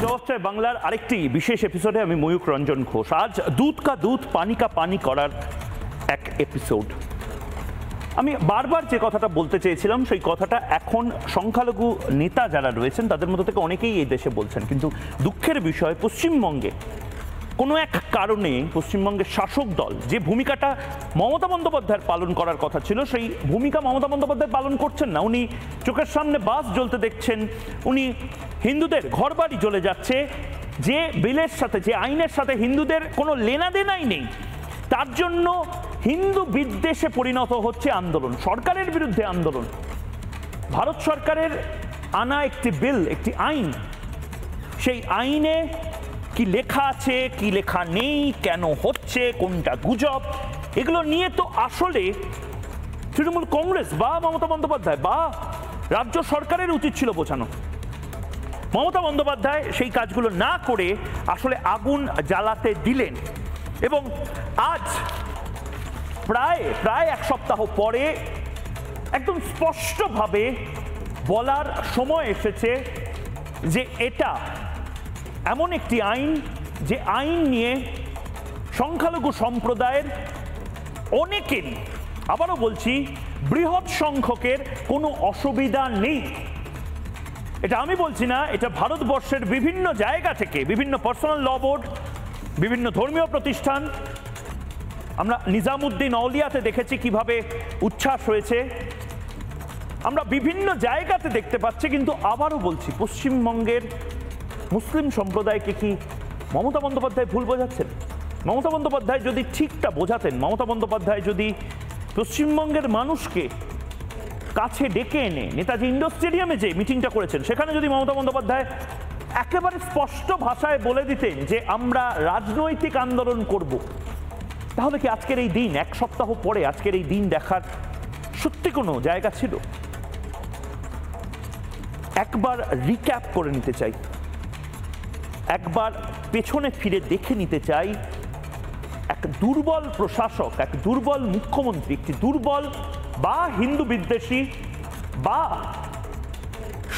জবাব চাই বাংলার আরেকটি বিশেষ এপিসোডে আমি ময়ূক রঞ্জন ঘোষ। আজ দুধ কা দুধ পানি কা পানি করার এক এপিসোড। আমি বারবার যে কথাটা বলতে চেয়েছিলাম সেই কথাটা এখন সংখ্যালঘু নেতা যারা রয়েছেন তাদের মধ্যে থেকে অনেকেই এই দেশে বলছেন, কিন্তু দুঃখের বিষয় পশ্চিমবঙ্গে কোনো এক কারণে পশ্চিমবঙ্গের শাসক দল যে ভূমিকাটা মমতা বন্দ্যোপাধ্যায়ের পালন করার কথা ছিল সেই ভূমিকা মমতা বন্দ্যোপাধ্যায় পালন করছেন না। উনি চোখের সামনে বাস জ্বলতে দেখছেন, উনি হিন্দুদের ঘরবাড়ি জ্বলে যাচ্ছে, যে বিলের সাথে যে আইনের সাথে হিন্দুদের কোনো লেনাদেনাই নেই, তার জন্য হিন্দু বিদ্বেষে পরিণত হচ্ছে আন্দোলন, সরকারের বিরুদ্ধে আন্দোলন। ভারত সরকারের আনা একটি বিল, একটি আইন, সেই আইনে কি লেখা আছে কি লেখা নেই, কেন হচ্ছে, কোনটা গুজব, এগুলো নিয়ে তো আসলে তৃণমূল কংগ্রেস বা মমতা বন্দ্যোপাধ্যায় বা রাজ্য সরকারের উচিত ছিল বোঝানো। মমতা বন্দ্যোপাধ্যায় সেই কাজগুলো না করে আসলে আগুন জ্বালাতে দিলেন এবং আজ প্রায় এক সপ্তাহ পরে একদম স্পষ্টভাবে বলার সময় এসেছে যে এটা এমন একটি আইন যে আইন নিয়ে সংখ্যালঘু সম্প্রদায়ের অনেকেরই, আবারও বলছি বৃহৎ সংখ্যকের কোনো অসুবিধা নেই। এটা আমি বলছি না, এটা ভারতবর্ষের বিভিন্ন জায়গা থেকে, বিভিন্ন পার্সোনাল ল বোর্ড, বিভিন্ন ধর্মীয় প্রতিষ্ঠান, আমরা নিজামুদ্দিন আউলিয়াতে দেখেছি কিভাবে উচ্ছ্বাস হয়েছে, আমরা বিভিন্ন জায়গাতে দেখতে পাচ্ছি। কিন্তু আবারও বলছি পশ্চিমবঙ্গের মুসলিম সম্প্রদায়কে কি মমতা বন্দ্যোপাধ্যায় ভুল বোঝাচ্ছেন? মমতা বন্দ্যোপাধ্যায় যদি ঠিকটা বোঝাতেন, মমতা বন্দ্যোপাধ্যায় যদি পশ্চিমবঙ্গের মানুষকে কাছে ডেকে এনে নেতাজি ইন্ডোর স্টেডিয়ামে যে মিটিংটা করেছেন সেখানে যদি মমতা বন্দ্যোপাধ্যায় একেবারে স্পষ্ট ভাষায় বলে দিতেন যে আমরা রাজনৈতিক আন্দোলন করব, তাহলে কি আজকের এই দিন, এক সপ্তাহ পরে আজকের এই দিন দেখার সত্যি কোনো জায়গা ছিল? একবার রিক্যাপ করে নিতে চাই, একবার পেছনে ফিরে দেখে নিতে চাই। এক দুর্বল প্রশাসক, এক দুর্বল মুখ্যমন্ত্রী, একটি দুর্বল বা হিন্দু বিদ্বেষী বা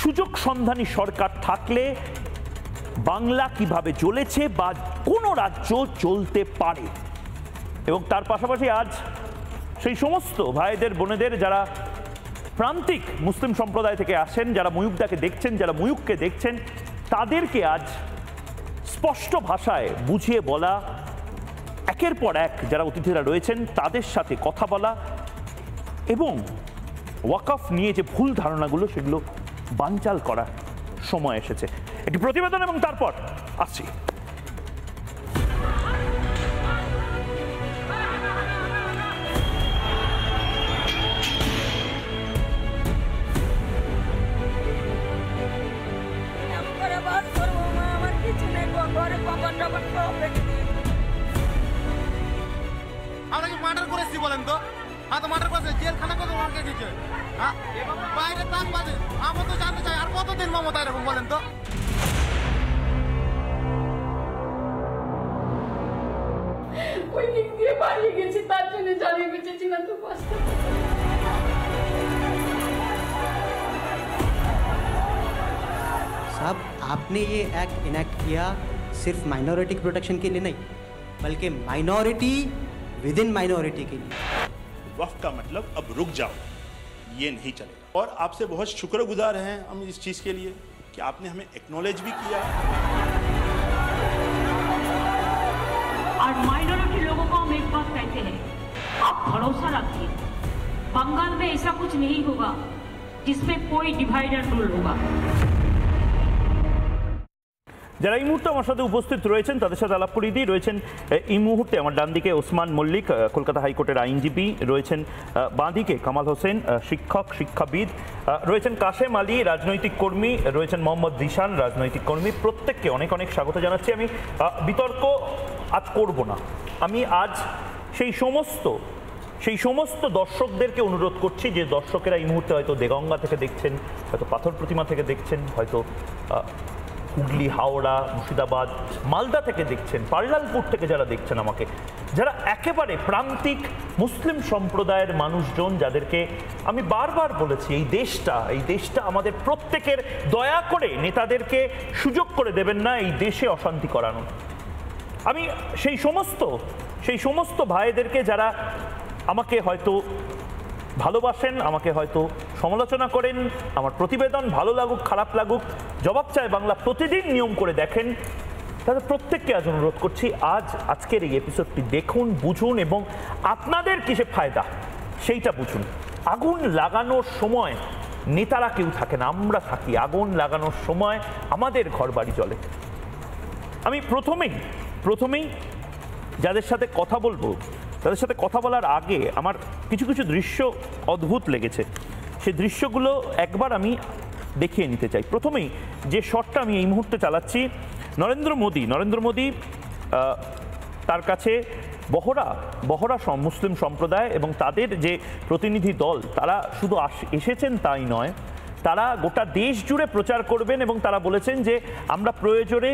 সুযোগ সন্ধানী সরকার থাকলে বাংলা কিভাবে চলেছে বা কোনো রাজ্য চলতে পারে। এবং তার পাশাপাশি আজ সেই সমস্ত ভাইদের বোনেদের যারা প্রান্তিক মুসলিম সম্প্রদায় থেকে আসেন, যারা ময়ূকদাকে দেখছেন, যারা ময়ূককে দেখছেন, তাদেরকে আজ স্পষ্ট ভাষায় বুঝিয়ে বলা, একের পর এক যারা অতিথিরা রয়েছেন তাদের সাথে কথা বলা এবং ওয়াকফ নিয়ে যে ভুল ধারণাগুলো সেগুলো বানচাল করার সময় এসেছে। একটি প্রতিবেদন এবং তারপর আসছি। আমরা কি মার্ডার করেছি বলেন তো? হ্যাঁ তো মার্ডার করেছে, জেলখানা কত মার্কে দিচ্ছে, হ্যাঁ বাইরে তাক বাজে। আমরা তো জানতে চাই আর কতদিন মমতা এরকম বলেন তো? ওই দিক দিয়ে পালিয়ে গেছি, তার জন্য জানিয়ে বেঁচেছি না তো পাঁচটা। साहब आपने ये एक्ट इनेक्ट किया सिर्फ माइनॉरिटी के प्रोटेक्शन के लिए नहीं, बल्कि माइनॉरिटी विद इन माइनॉरिटी के लिए। वक्त का मतलब अब रुक जाओ, ये नहीं चलेगा। और आपसे बहुत शुक्रगुजार हैं हम इस चीज़ के लिए कि आपने हमें एक्नॉलेज भी किया। और माइनॉरिटी लोगों को हम एक बात कहते हैं, आप भरोसा रखिए, बंगाल में ऐसा कुछ नहीं होगा जिसमें कोई डिवाइड एंड रूल होगा। যারা এই মুহূর্তে আমার সাথে উপস্থিত রয়েছেন তাদের সাথে আলাপ করিয়ে দিই। রয়েছেন এই মুহূর্তে আমার ডান দিকে ওসমান মল্লিক, কলকাতা হাইকোর্টের আইনজীবী, রয়েছেন বাঁ দিকে কামাল হোসেন, শিক্ষক শিক্ষাবিদ, রয়েছেন কাশেম আলী, রাজনৈতিক কর্মী, রয়েছেন মোহাম্মদ জিশান, রাজনৈতিক কর্মী। প্রত্যেককে অনেক অনেক স্বাগত জানাচ্ছি। আমি বিতর্ক আজ করব না, আমি আজ সেই সমস্ত দর্শকদেরকে অনুরোধ করছি যে দর্শকেরা এই মুহূর্তে হয়তো দেগঙ্গা থেকে দেখছেন, হয়তো পাথর প্রতিমা থেকে দেখছেন, হয়তো হুগলি, হাওড়া, মুর্শিদাবাদ, মালদা থেকে দেখছেন, পাল্লালপুর থেকে যারা দেখছেন আমাকে, যারা একেবারে প্রান্তিক মুসলিম সম্প্রদায়ের মানুষজন, যাদেরকে আমি বারবার বলেছি এই দেশটা আমাদের প্রত্যেকের, দয়া করে নেতাদেরকে সুযোগ করে দেবেন না এই দেশে অশান্তি করানো। আমি সেই সমস্ত ভাইদেরকে যারা আমাকে হয়তো ভালোবাসেন, আমাকে হয়তো সমালোচনা করেন, আমার প্রতিবেদন ভালো লাগুক খারাপ লাগুক, জবাব চায় বাংলা প্রতিদিন নিয়ম করে দেখেন, তাদের প্রত্যেককে আজ অনুরোধ করছি আজকের এই এপিসোডটি দেখুন, বুঝুন এবং আপনাদের কিসে ফায়দা সেইটা বুঝুন। আগুন লাগানোর সময় নেতারা কেউ থাকে না, আমরা থাকি। আগুন লাগানোর সময় আমাদের ঘর বাড়ি জ্বলে। আমি প্রথমেই যাদের সাথে কথা বলবো, তাদের সাথে কথা বলার আগে আমার কিছু দৃশ্য অদ্ভুত লেগেছে, সেই দৃশ্যগুলো একবার আমি দেখিয়ে নিতে চাই। প্রথমেই যে শটটা আমি এই মুহূর্তে চালাচ্ছি, নরেন্দ্র মোদী তার কাছে বহরা মুসলিম সম্প্রদায় এবং তাদের যে প্রতিনিধি দল, তারা শুধু এসেছেন তাই নয়, তারা গোটা দেশ জুড়ে প্রচার করবেন এবং তারা বলেছেন যে আমরা প্রয়োজনে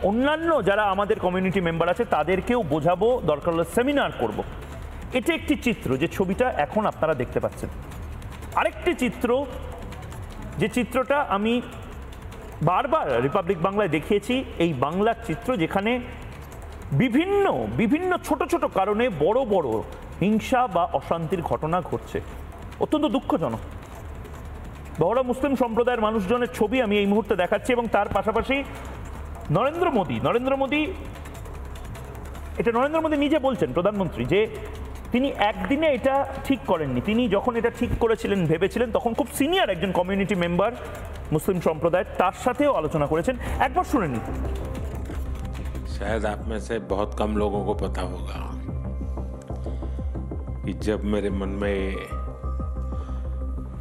অন্যান্য যারা আমাদের কমিউনিটি মেম্বার আছে তাদেরকেও বোঝাবো, দরকার হলে সেমিনার করব। এটা একটি চিত্র, যে ছবিটা এখন আপনারা দেখতে পাচ্ছেন। আরেকটি চিত্র, যে চিত্রটা আমি বারবার রিপাবলিক বাংলায় দেখিয়েছি, এই বাংলার চিত্র যেখানে বিভিন্ন ছোট কারণে বড় হিংসা বা অশান্তির ঘটনা ঘটছে। অত্যন্ত দুঃখজনক। বহরা মুসলিম সম্প্রদায়ের মানুষজনের ছবি আমি এই মুহূর্তে দেখাচ্ছি এবং তার পাশাপাশি নরেন্দ্র মোদী নিজে বলছেন, প্রধানমন্ত্রী, যে তিনি একদিনে এটা ঠিক করেননি। তিনি যখন এটা ঠিক করেছিলেন, ভেবেছিলেন, তখন খুব সিনিয়র একজন কমিউনিটি মেম্বার মুসলিম সম্প্রদায়ের, তার সাথেও আলোচনা করেছেন। একবার শুনে নিন। शायद आप में से बहुत कम लोगों को पता होगा कि जब मेरे मन में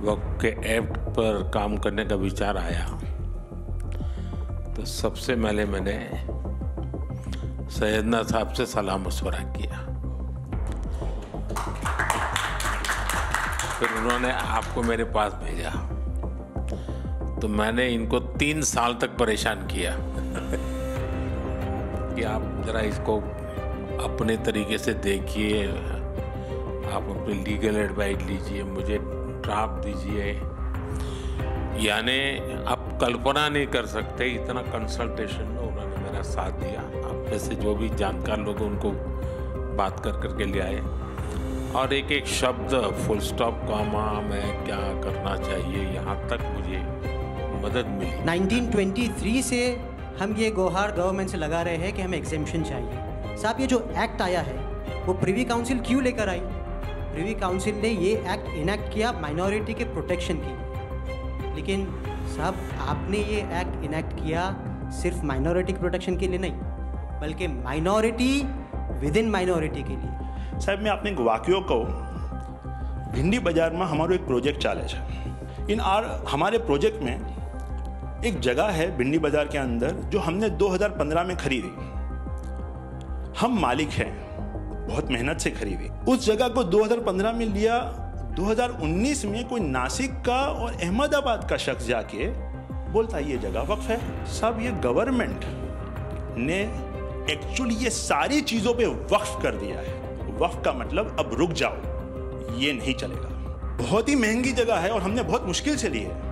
वक्फ के एक्ट पर काम करने का विचार आया तो सबसे पहले मैंने सैयदना साहब से सलाह मशवरा किया। फिर उन्होंने आपको मेरे पास भेजा तो मैंने इनको 3 साल तक परेशान किया कि आप जरा इसको अपने तरीके से देखिए, आप अपनी लीगल एडवाइस लीजिए, मुझे ड्राफ्ट दीजिए। यानी आप कल्पना नहीं कर सकते इतना कंसल्टेशन में उन्होंने मेरा साथ दिया। आप में से जो भी जानकार लोग उनको बात करके ले आए और एक शब्द, फुल स्टॉप, कॉमा, मैं क्या करना चाहिए, यहाँ तक मुझे मदद मिली। 1923 से हम ये गुहार गवर्नमेंट से लगा रहे हैं कि हमें एग्जेम्पशन चाहिए। साहब, ये जो एक्ट आया है वो प्रिवी काउंसिल क्यों लेकर आई? प्रिवी काउंसिल ने ये एक्ट इनैक्ट किया माइनॉरिटी के प्रोटेक्शन के लिए, लेकिन साहब आपने ये एक्ट इनैक्ट किया सिर्फ माइनॉरिटी के प्रोटेक्शन के लिए नहीं, बल्कि माइनॉरिटी विद इन माइनॉरिटी के लिए। साहब, मैं अपने वाक्यों को भिंडी बाजार में हमारो एक प्रोजेक्ट चाले है। हमारे प्रोजेक्ट में एक जगह है भिंडी बाजार के अंदर जो हमने 2015 में खरीदी। हम मालिक हैं, बहुत मेहनत से खरीदी। उस जगह को 2015 में लिया, 2019 में कोई नासिक का और अहमदाबाद का शख्स जाके बोलता ये जगह वक्फ है। सब ये गवर्नमेंट ने एक्चुअली ये सारी चीजों पे वक्फ कर दिया है। वक्फ का मतलब अब रुक जाओ, ये नहीं चलेगा। बहुत ही महंगी जगह है और हमने बहुत मुश्किल से ली है।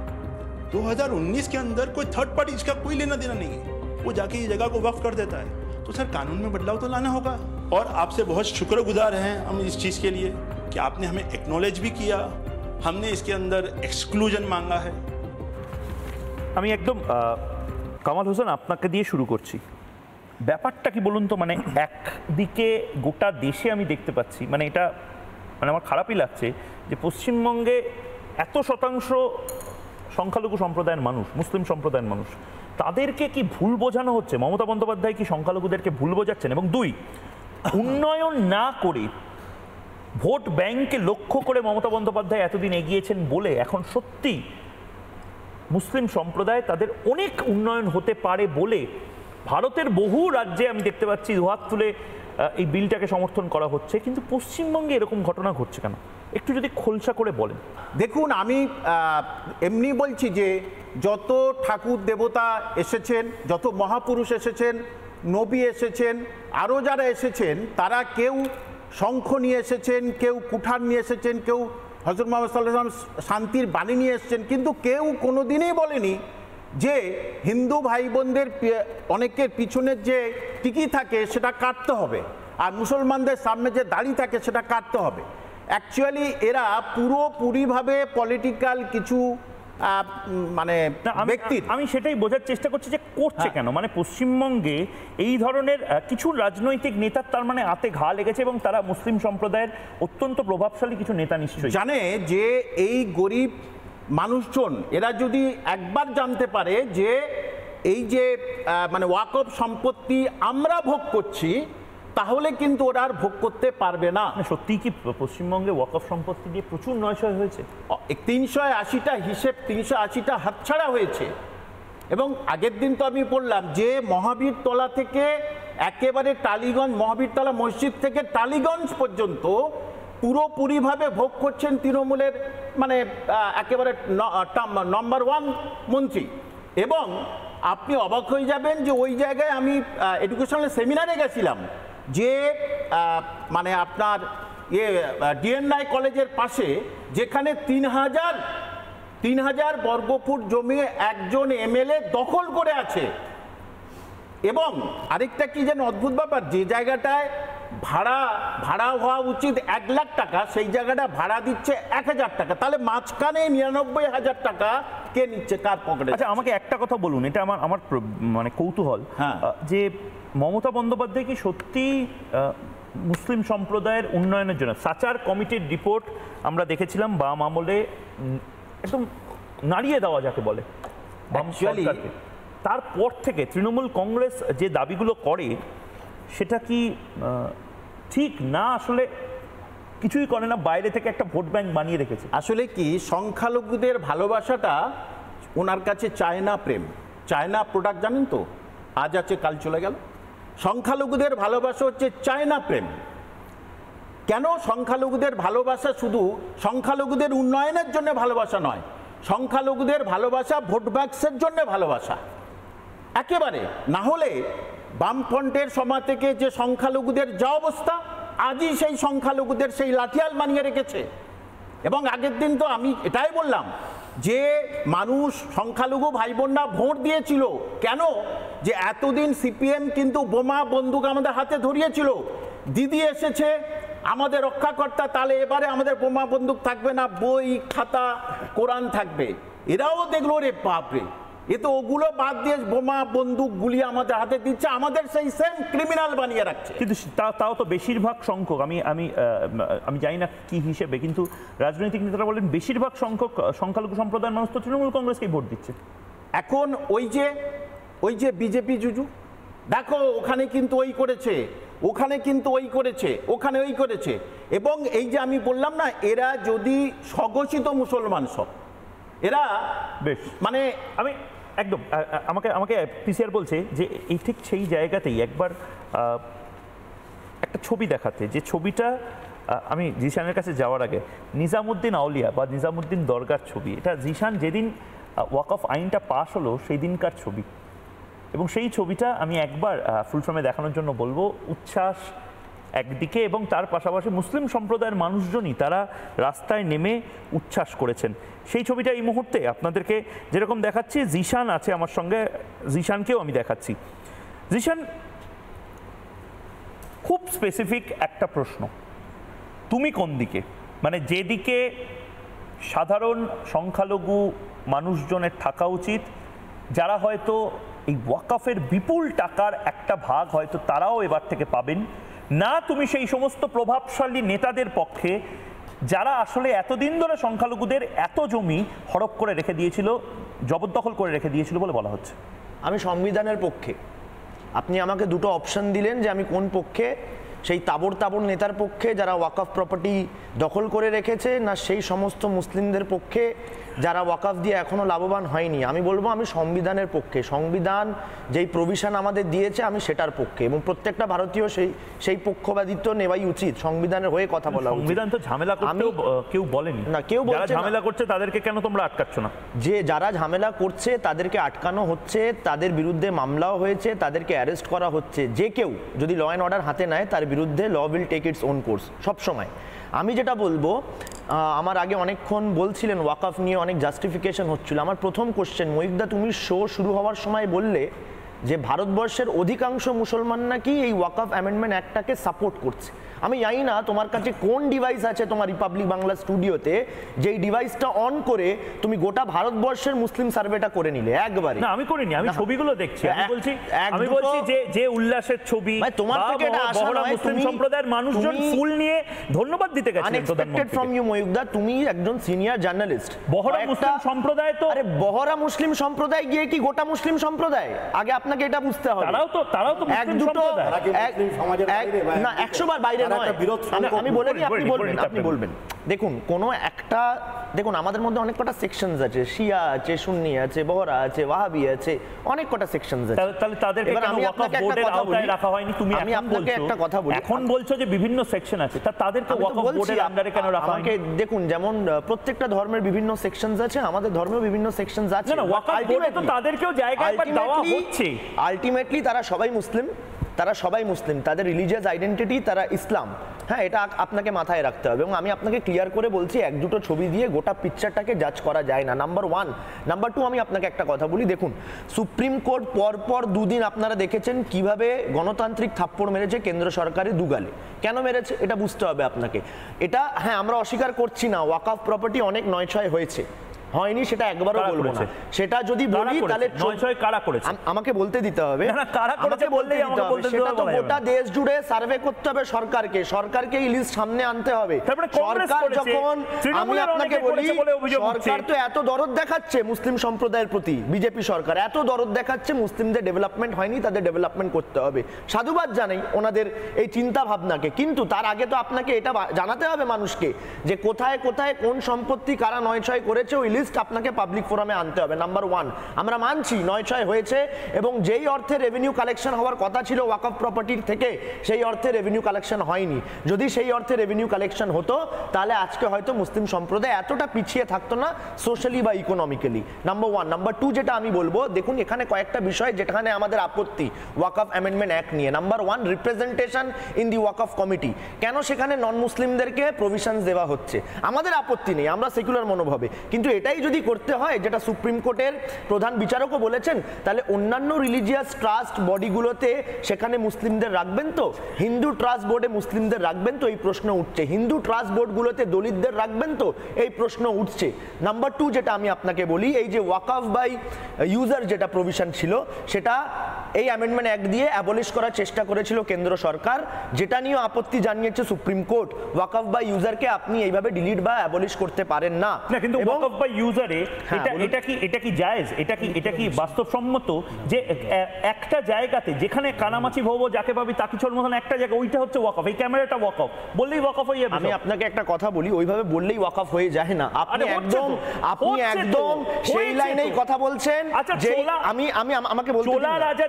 2019 के अंदर कोई थर्ड पार्टी, इसका कोई लेना देना नहीं है, वो जाके ये जगह को वक्फ कर देता है। तो सर कानून में बदलाव तो लाना होगा। और आपसे बहुत शुक्रगुजार हैं हम इस चीज़ के लिए कि आपने हमें एक्नॉलेज भी किया। हमने इसके अंदर एक्सक्लूजन मांगा है। আমি একদম কামাল হোসেন আপনাকে দিয়ে শুরু করছি। ব্যাপারটা কি বলুন তো, মানে একদিকে গোটা দেশে আমি দেখতে পাচ্ছি, মানে এটা আমার খারাপই লাগছে যে পশ্চিমবঙ্গে এত শতাংশ সংখ্যালঘু সম্প্রদায়ের মানুষ, মুসলিম সম্প্রদায়ের মানুষ, তাদেরকে কি ভুল বোঝানো হচ্ছে? মমতা বন্দ্যোপাধ্যায় কি সংখ্যালঘুদেরকে ভুল বোঝাচ্ছেন? এবং 2, উন্নয়ন না করে ভোট ব্যাংককে লক্ষ্য করে মমতা বন্দ্যোপাধ্যায় এতদিন এগিয়েছেন বলে এখন সত্যি মুসলিম সম্প্রদায় তাদের অনেক উন্নয়ন হতে পারে বলে ভারতের বহু রাজ্যে আমি দেখতে পাচ্ছি দুহাত তুলে এই বিলটাকে সমর্থন করা হচ্ছে, কিন্তু পশ্চিমবঙ্গে এরকম ঘটনা ঘটছে কেন? একটু যদি খোলসা করে বলেন। দেখুন, আমি এমনি বলছি যে যত ঠাকুর দেবতা এসেছেন, যত মহাপুরুষ এসেছেন, নবী এসেছেন, আরও যারা এসেছেন, তারা কেউ শঙ্খ নিয়ে এসেছেন, কেউ কুঠার নিয়ে এসেছেন, কেউ হযরত মুহাম্মদ সাল্লাল্লাহু আলাইহি ওয়াসাল্লাম শান্তির বাণী নিয়ে এসেছেন, কিন্তু কেউ কোনোদিনই বলেনি যে হিন্দু ভাই বোনদের অনেকের পিছনের যে টিকি থাকে সেটা কাটতে হবে, আর মুসলমানদের সামনে যে দাড়ি থাকে সেটা কাটতে হবে। অ্যাকচুয়ালি এরা পুরোপুরিভাবে পলিটিক্যাল কিছু মানে ব্যক্তির, আমি সেটাই বোঝার চেষ্টা করছি যে করছে কেন, মানে পশ্চিমবঙ্গে এই ধরনের কিছু রাজনৈতিক নেতার তার মানে হাতে ঘা লেগেছে এবং তারা মুসলিম সম্প্রদায়ের অত্যন্ত প্রভাবশালী কিছু নেতা নিশ্চয়ই জানে যে এই গরিব মানুষজন এরা যদি একবার জানতে পারে যে এই যে মানে ওয়াকফ সম্পত্তি আমরা ভোগ করছি, তাহলে কিন্তু ওরা আর ভোগ করতে পারবে না। সত্যিই কি পশ্চিমবঙ্গে ওয়াকফ সম্পত্তি দিয়ে প্রচুর নয়ছয় হয়েছে? 380টা হিসেব, 380টা হাতছাড়া হয়েছে। এবং আগের দিন তো আমি বললাম যে মহাবীরতলা থেকে একেবারে টালিগঞ্জ, মহাবীরতলা মসজিদ থেকে টালিগঞ্জ পর্যন্ত পুরোপুরিভাবে ভোগ করছেন তৃণমূলের মানে একেবারে নম্বর 1 মন্ত্রী। এবং আপনি অবাক হয়ে যাবেন যে ওই জায়গায় আমি এডুকেশনাল সেমিনারে গেছিলাম, যে মানে আপনার ডিএনআই কলেজের পাশে যেখানে 3000 বর্গফুট জমি একজন এমএলএ দখল করে আছে। এবং আরেকটা কি যেন অদ্ভুত ব্যাপার, যে জায়গাটায় ভাড়া হওয়া উচিত 1 লাখ টাকা, সেই জায়গাটা ভাড়া দিচ্ছে 1000 টাকা। তাহলে মাঝখানে 99,000 টাকা কে নিচ্ছে, কার পকেটে? আচ্ছা, আমাকে একটা কথা বলুন, এটা আমার মানে কৌতূহল, যে মমতা বন্দ্যোপাধ্যায় কি সত্যি মুসলিম সম্প্রদায়ের উন্নয়নের জন্য সাচার কমিটির রিপোর্ট আমরা দেখেছিলাম বাম আমলে একদম নাড়িয়ে দেওয়া যাকে বলে বাম সরকারকে, তারপর থেকে তৃণমূল কংগ্রেস যে দাবিগুলো করে সেটা কি ঠিক না? আসলে কিছুই করে না, বাইরে থেকে একটা ভোট ব্যাংক বানিয়ে রেখেছে। আসলে কি সংখ্যালঘুদের ভালোবাসাটা ওনার কাছে চায়না প্রেম, চায়না প্রোডাক্ট, জানেন তো, আজ আছে কাল চলে গেল। সংখ্যালঘুদের ভালোবাসা হচ্ছে চায়না প্রেম। কেন? সংখ্যালঘুদের ভালোবাসা শুধু সংখ্যালঘুদের উন্নয়নের জন্য ভালোবাসা নয়, সংখ্যালঘুদের ভালোবাসা ভোট ব্যাংকের জন্য ভালোবাসা একেবারে। না হলে বামফ্রন্টের সময় থেকে যে সংখ্যালঘুদের যা অবস্থা, আজই সেই সংখ্যালঘুদের সেই লাঠিয়াল বানিয়ে রেখেছে। এবং আগের দিন তো আমি এটাই বললাম যে মানুষ, সংখ্যালঘু ভাই বোনরা ভোট দিয়েছিল কেন? যে এতদিন সিপিএম কিন্তু বোমা বন্দুক আমাদের হাতে ধরিয়েছিল, দিদি এসেছে আমাদের রক্ষাকর্তা, তাহলে এবারে আমাদের বোমা বন্দুক থাকবে না, বই খাতা কোরআন থাকবে। এরাও দেখলো রে বাপরে, এ তো ওগুলো বাদ দিয়ে বোমা বন্দুক গুলি আমাদের হাতে দিচ্ছে, আমাদের সেই সেম ক্রিমিনাল বানিয়ে রাখছে। কিন্তু তাও তো বেশিরভাগ সংখ্যক, আমি জানি না কি হিসেবে, কিন্তু রাজনৈতিক নেতারা বলেন বেশিরভাগ সংখ্যক সংখ্যালঘু সম্প্রদায়ের মানুষ তো তৃণমূল কংগ্রেসকেই ভোট দিচ্ছে। এখন ওই যে বিজেপি জুজু, দেখো ওখানে কিন্তু ওই করেছে, ওখানে কিন্তু ওই করেছে, ওখানে ওই করেছে। এবং এই যে আমি বললাম না, এরা যদি স্বঘোষিত মুসলমান সব, এরা বেশ মানে আমি একদম আমাকে পিসিআর বলছে যে এই ঠিক সেই জায়গাতেই একবার একটা ছবি দেখাতে, যে ছবিটা আমি জিশানের কাছে যাওয়ার আগে, নিজামুদ্দিন আউলিয়া বা নিজামুদ্দিন দরগার ছবি, এটা জিশান যেদিন ওয়াকফ আইনটা পাশ হলো সেই দিনকার ছবি। এবং সেই ছবিটা আমি একবার ফুল ফ্রেমে দেখানোর জন্য বলবো। উচ্ছ্বাস একদিকে এবং তার পাশাপাশি মুসলিম সম্প্রদায়ের মানুষজনই তারা রাস্তায় নেমে উচ্ছ্বাস করেছেন। সেই ছবিটা এই মুহূর্তে আপনাদেরকে যেরকম দেখাচ্ছি, জিশান আছে আমার সঙ্গে, জিশানকেও আমি দেখাচ্ছি। জিশান, খুব স্পেসিফিক একটা প্রশ্ন, তুমি কোন দিকে? মানে যেদিকে সাধারণ সংখ্যালঘু মানুষজনের থাকা উচিত, যারা হয়তো এই ওয়াকফের বিপুল টাকার একটা ভাগ হয়তো তারাও এবার থেকে পাবেন না, তুমি সেই সমস্ত প্রভাবশালী নেতাদের পক্ষে যারা আসলে এতদিন ধরে সংখ্যালঘুদের এত জমি হড়প করে রেখে দিয়েছিল, জবরদখল করে রেখে দিয়েছিল বলে বলা হচ্ছে? আমি সংবিধানের পক্ষে। আপনি আমাকে দুটো অপশন দিলেন যে আমি কোন পক্ষে, সেই তাবড় তাবড় নেতার পক্ষে যারা ওয়াকফ প্রপার্টি দখল করে রেখেছে, না সেই সমস্ত মুসলিমদের পক্ষে যারা ওয়াকফ দিয়ে এখনও লাভবান হয়নি? আমি বলবো আমি সংবিধানের পক্ষে। সংবিধান যেই প্রভিশন আমাদের দিয়েছে আমি সেটার পক্ষে, এবং প্রত্যেকটা ভারতীয় সেই পক্ষপাতিত্ব নেওয়াই উচিত। সংবিধানের হয়ে কথা বলা উচিত। সংবিধান তো ঝামেলা করতেও কেউ বলেনি না, কেউ বলছে না। ঝামেলা করছে তাদেরকে কেন তোমরা আটকাচ্ছ না? যে যারা ঝামেলা করছে তাদেরকে আটকানো হচ্ছে, তাদের বিরুদ্ধে মামলাও হয়েছে, তাদেরকে অ্যারেস্ট করা হচ্ছে। যে কেউ যদি ল অ্যান্ড অর্ডার হাতে নেয় তার বিরুদ্ধে law will take its own course সবসময়। আমি যেটা বলবো, আমার আগে অনেকক্ষণ বলছিলেন ওয়াকফ নিয়ে অনেক জাস্টিফিকেশন হচ্ছিল। আমার প্রথম কোশ্চেন, মহিউদ্দা তুমি শো শুরু হওয়ার সময় বললে যে ভারতবর্ষের অধিকাংশ মুসলমান নাকি এই ওয়াকফ অ্যামেন্ডমেন্ট অ্যাক্টটাকে সাপোর্ট করছে। আমি জানি না তোমার কাছে কোন ডিভাইস আছে তোমার রিপাবলিক বাংলা স্টুডিওতে, যেই ডিভাইসটা অন করে তুমি গোটা ভারতবর্ষের মুসলিম সার্ভেটা করে নিলে একবারে। না, আমি করিনি, আমি ছবিগুলো দেখছি। আমি বলছি যে উল্লাসের ছবি, তোমার থেকে এটা আশা নয়। মুসলিম সম্প্রদায়ের মানুষজন ফুল নিয়ে ধন্যবাদ দিতে গেছেন আনএক্সপেক্টেড ফ্রম ইউ মহিউদ্দা, তুমি একজন সিনিয়র জার্নালিস্ট। বহরা মুসলিম সম্প্রদায় তো, আরে বহরা মুসলিম সম্প্রদায় গিয়ে কি গোটা মুসলিম সম্প্রদায়? আগে আপনাকে এটা বুঝতে হবে। তারাও তো এক দুটো না 100 বার বাইরে নয়। আমি বলে দিই, আপনি বলবেন। দেখুন কোনো একটা, দেখুন আমাদের মধ্যে অনেক কটা সেকশনস আছে, শিয়া আছে, সুন্নি আছে, বহরা আছে, ওয়াহাবি আছে, অনেক কটা সেকশনস আছে। তাহলে তাদেরকে কেন ওয়াকফ বোর্ডের আওতায় রাখা হয়নি? তুমি এখন বলছো যে বিভিন্ন সেকশন আছে, তাদেরকে ওয়াকফ বোর্ডের আন্ডারে কেন রাখা হয়নি? দেখুন যেমন প্রত্যেকটা ধর্মের বিভিন্ন সেকশনস আছে, আমাদের ধর্মেও বিভিন্ন সেকশনস আছে। না, ওয়াকফ বোর্ডে তো তাদেরকেও জায়গা দেওয়া হচ্ছে। আলটিমেটলি তারা সবাই মুসলিম, তাদের রিলিজিয়াস আইডেন্টিটি তারা ইসলাম। হ্যাঁ, এটা আপনাকে মাথায় রাখতে হবে, এবং আমি আপনাকে ক্লিয়ার করে বলছি এক দুটো ছবি দিয়ে গোটা পিকচারটাকে জাজ করা যায় না, নাম্বার 1। নাম্বার 2, আমি আপনাকে একটা কথা বলি। দেখুন সুপ্রিম কোর্ট পরপর দুদিন আপনারা দেখেছেন কিভাবে গণতান্ত্রিক থাপ্পড় মেরেছে কেন্দ্র সরকারের দুগালে। কেন মেরেছে এটা বুঝতে হবে আপনাকে। এটা হ্যাঁ, আমরা অস্বীকার করছি না, ওয়াকফ প্রপার্টি অনেক নয়ছয় হয়েছে, হয়নি সেটা একবারও বলবো না। সেটা যদি বলি তাহলে কারা করেছে আমাকে বলতে দিতে হবে। সেটা তো গোটা দেশ জুড়ে সার্ভে করতে হবে সরকারকে এই লিস্ট সামনে আনতে হবে। সরকার যখন, আমি আপনাকে বলি, সরকার তো এত দরদ দেখাচ্ছে মুসলিম সম্প্রদায়ের প্রতি, বিজেপি সরকার এত দরদ দেখাচ্ছে, মুসলিমদের ডেভেলপমেন্ট হয়নি, তাদের ডেভেলপমেন্ট করতে হবে। সাধুবাদ জানাই ওনাদের এই চিন্তা ভাবনাকে, কিন্তু তার আগে তো আপনাকে এটা জানাতে হবে মানুষকে যে কোথায় কোথায় কোন সম্পত্তি কারা নয়ছয় করেছে, ওই আপনাকে পাবলিক ফোরামে আনতে হবে। নাম্বার 1, আমরা মানছি 9/6 হয়েছে, এবং যেই অর্থে রেভিনিউ কালেকশন হওয়ার কথা ছিল ওয়াকফ প্রপার্টির থেকে, সেই অর্থে রেভিনিউ কালেকশন হয়নি। যদি সেই অর্থে রেভিনিউ কালেকশন হতো তাহলে আজকে হয়তো মুসলিম সম্প্রদায় এতটা পিছিয়ে থাকতো না সোশ্যালি বা ইকোনমিক্যালি। নাম্বার 1। নাম্বার 2 যেটা আমি বলবো, দেখুন এখানে কয়েকটা বিষয় যেখানে আমাদের আপত্তি ওয়াকফ অ্যামেন্ডমেন্ট অ্যাক্ট নিয়ে। Number 1, representation in the Waqf committee. কেন সেখানে নন মুসলিমদেরকে প্রভিশনস দেওয়া হচ্ছে? আমাদের আপত্তি নেই, আমরা সেকুলার মনোভাবে, কিন্তু এটাই যদি করতে হয় যেটা সুপ্রিম কোর্টের প্রধান বিচারকও বলেছেন, তাহলে অন্যান্য রিলিজিয়াস ট্রাস্ট বডিগুলোতে সেখানে মুসলিমদের রাখবেন তো? হিন্দু ট্রাস্ট বোর্ডে মুসলিমদের রাখবেন তো? এই প্রশ্ন উঠছে। হিন্দু ট্রাস্ট বোর্ডগুলোতে দলিতদের রাখবেন তো? এই প্রশ্ন উঠছে। নাম্বার 2 যেটা আমি আপনাকে বলি, এই যে ওয়াকফ বাই ইউজার যেটা প্রভিশন ছিল, সেটা এই অ্যামেন্ডমেন্ট অ্যাক্ট দিয়ে অ্যাবলিশ করার চেষ্টা করেছিল কেন্দ্র সরকার, যেটা নিয়ে আপত্তি জানিয়েছে সুপ্রিম কোর্ট। ওয়াকফ বাই ইউজারকে আপনি এইভাবে ডিলিট বা অ্যাবলিশ করতে পারেন না। কিন্তু ওয়াকফ বাই ইউজারে এটা কি জায়েজ? এটা কি বাস্তবসম্মত যে একটা জায়গাতে যেখানে কানামাছি ভব যাকে পাবি তাকে চল মতন একটা জায়গা, ওইটা হচ্ছে ওয়াকফ, এই ক্যামেরাটা ওয়াকফ, বললেই ওয়াকফ হয়ে যাবে? আমি আপনাকে একটা কথা বলি, ওইভাবে বললেই ওয়াকফ হয়ে যায় না। আপনি একদম সেই লাইনেই কথা বলছেন। যে আমাকে বলতে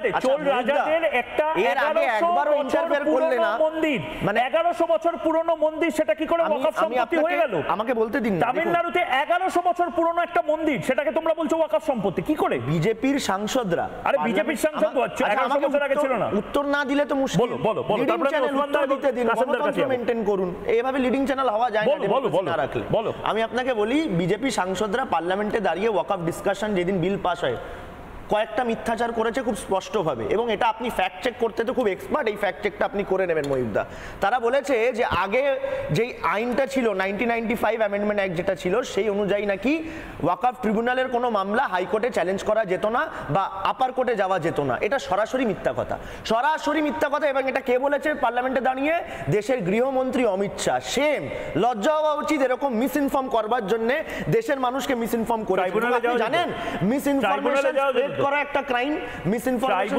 দিন, চোল রাজাদের একটা এর আগে একবারও ইন্টারফেয়ার করলে না মন্দির, মানে 1100 বছর পুরনো মন্দির, সেটা কি করে ওয়াকফ সম্পত্তি হয়ে গেল? আমাকে বলতে দিন। তামিলনাড়ুতে 1100 বছর পুরনো একটা মন্দির, সেটাকে তোমরা বলছো ওয়াকফ সম্পত্তি, কি করে? বিজেপির সাংসদরা, আরে বিজেপির সাংসদ 1100 বছর আগে ছিল না? উত্তর না দিলে তো মুশকিল। বলো লিডিং চ্যানেল উত্তর দিতে দিন, গণতন্ত্র মেইনটেইন করুন। এইভাবে লিডিং চ্যানেল হওয়া যায় না রাখলে। আমি আপনাকে বলি, বিজেপি সাংসদরা পার্লামেন্টে দাঁড়িয়ে ওয়াকফ ডিসকাশন যেদিন বিল পাস হয়, কয়েকটা মিথ্যাচার করেছে খুব স্পষ্টভাবে, এবং এটা আপনি ফ্যাক্ট চেক করতে তো খুব এক্সপার্ট, এই ফ্যাক্ট চেকটা আপনি করে নেবেন মহিউদ্দা। তারা বলেছে যে আগে যেই আইনটা ছিল 1995 অ্যামেন্ডমেন্ট অ্যাক্ট যেটা ছিল, সেই অনুযায়ী নাকি ওয়াকফ ট্রিব্যুনালের কোনো মামলা হাইকোর্টে চ্যালেঞ্জ করা যেত না বা আপার কোর্টে যাওয়া যেত না। এটা সরাসরি মিথ্যা কথা, এবং এটা কে বলেছে পার্লামেন্টে দাঁড়িয়ে? দেশের গৃহমন্ত্রী অমিত শাহ। সেম, লজ্জা হওয়া উচিত এরকম মিসইনফর্ম করবার জন্য, দেশের মানুষকে মিসইনফর্ম করে। জানেন মিসইনফরমেশন করা একটা ক্রাইম, মিসইনফরমেশন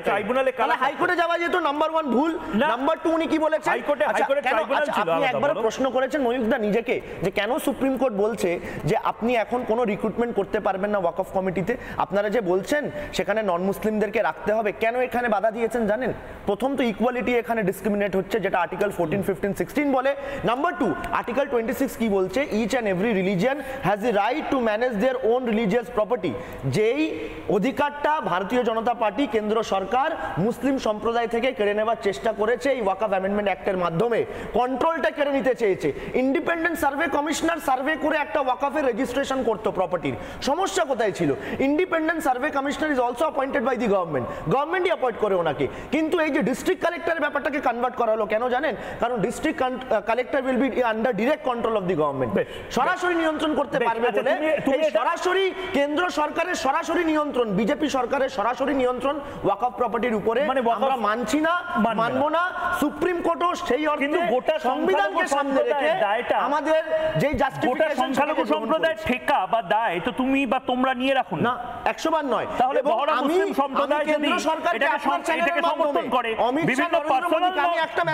ট্রাইব্যুনালে তাহলে হাইকোর্টে যাওয়া যেত নাম্বার 1 ভুল, নাম্বার 2 উনি কি বলেছেন হাইকোর্টে ট্রাইব্যুনাল ছিল। আপনি একবার প্রশ্ন করেছেন ময়ূকদা নিজেকে যে কেন সুপ্রিম কোর্ট বলছে যে আপনি এখন কোনো রিক্রুটমেন্ট করতে পারবেন না ওয়াকফ কমিটিতে, আপনারা যে বলছেন সেখানে নন মুসলিমদেরকে রাখতে হবে, কেন এখানে বাধা দিয়েছেন জানেন? প্রথম তো ইকুয়ালিটি এখানে ডিসক্রিমিনেট হচ্ছে, যেটা আর্টিকেল 14, 15, 16 বলে। নাম্বার 2 আর্টিকেল 26 কি বলছে? Each and every religion has the right to manage their own religious property. যেই অধিকারটা ভারতীয় জনতা পার্টি কেন্দ্র সরকার মুসলিম সম্প্রদায় থেকে কেড়ে নেওয়ার চেষ্টা করেছে এই ওয়াকফ অ্যামেন্ডমেন্ট অ্যাক্টের মাধ্যমে, কন্ট্রোলটা কেড়ে নিতে চেয়েছে। ইন্ডিপেন্ডেন্ট সার্ভে কমিশনার সার্ভে করে একটা ওয়াকফের রেজিস্ট্রেশন করতো প্রপার্টির, সমস্যা কোথায় ছিল? Independent survey commissioner is also appointed by the গভর্নমেন্টই অ্যাপয়েন্ট করে ওনাকে। কিন্তু এই যে ডিস্ট্রিক্ট কালেক্টরের ব্যাপারটাকে কনভার্ট করা হলো কেন জানেন? কারণ district collector will be under direct control of the government, সরাসরি নিয়ন্ত্রণ করতে পারবে বলে এই সরাসরি কেন্দ্র সরকারের সরাসরি নিয়ন্ত্রণ, বিজেপি সরকারের সরাসরি নিয়ন্ত্রণ ওয়াকফ প্রপার্টির উপরে আমরা মানছি না, মানবো না। সুপ্রিম কোর্টও সেই অর্থে গোটা সংবিধানকে সামনে রেখে আমাদের যে জাস্টিফিকেশন সংখ্যালঘু সম্প্রদায়ের ঠেকা বা দায় তো তুমি বা তোমরা নিয়ে রাখো না, 100 বার নয়। তাহলে বড় মুসলিম সম্প্রদায় যদি এটাকে সমর্থন করে,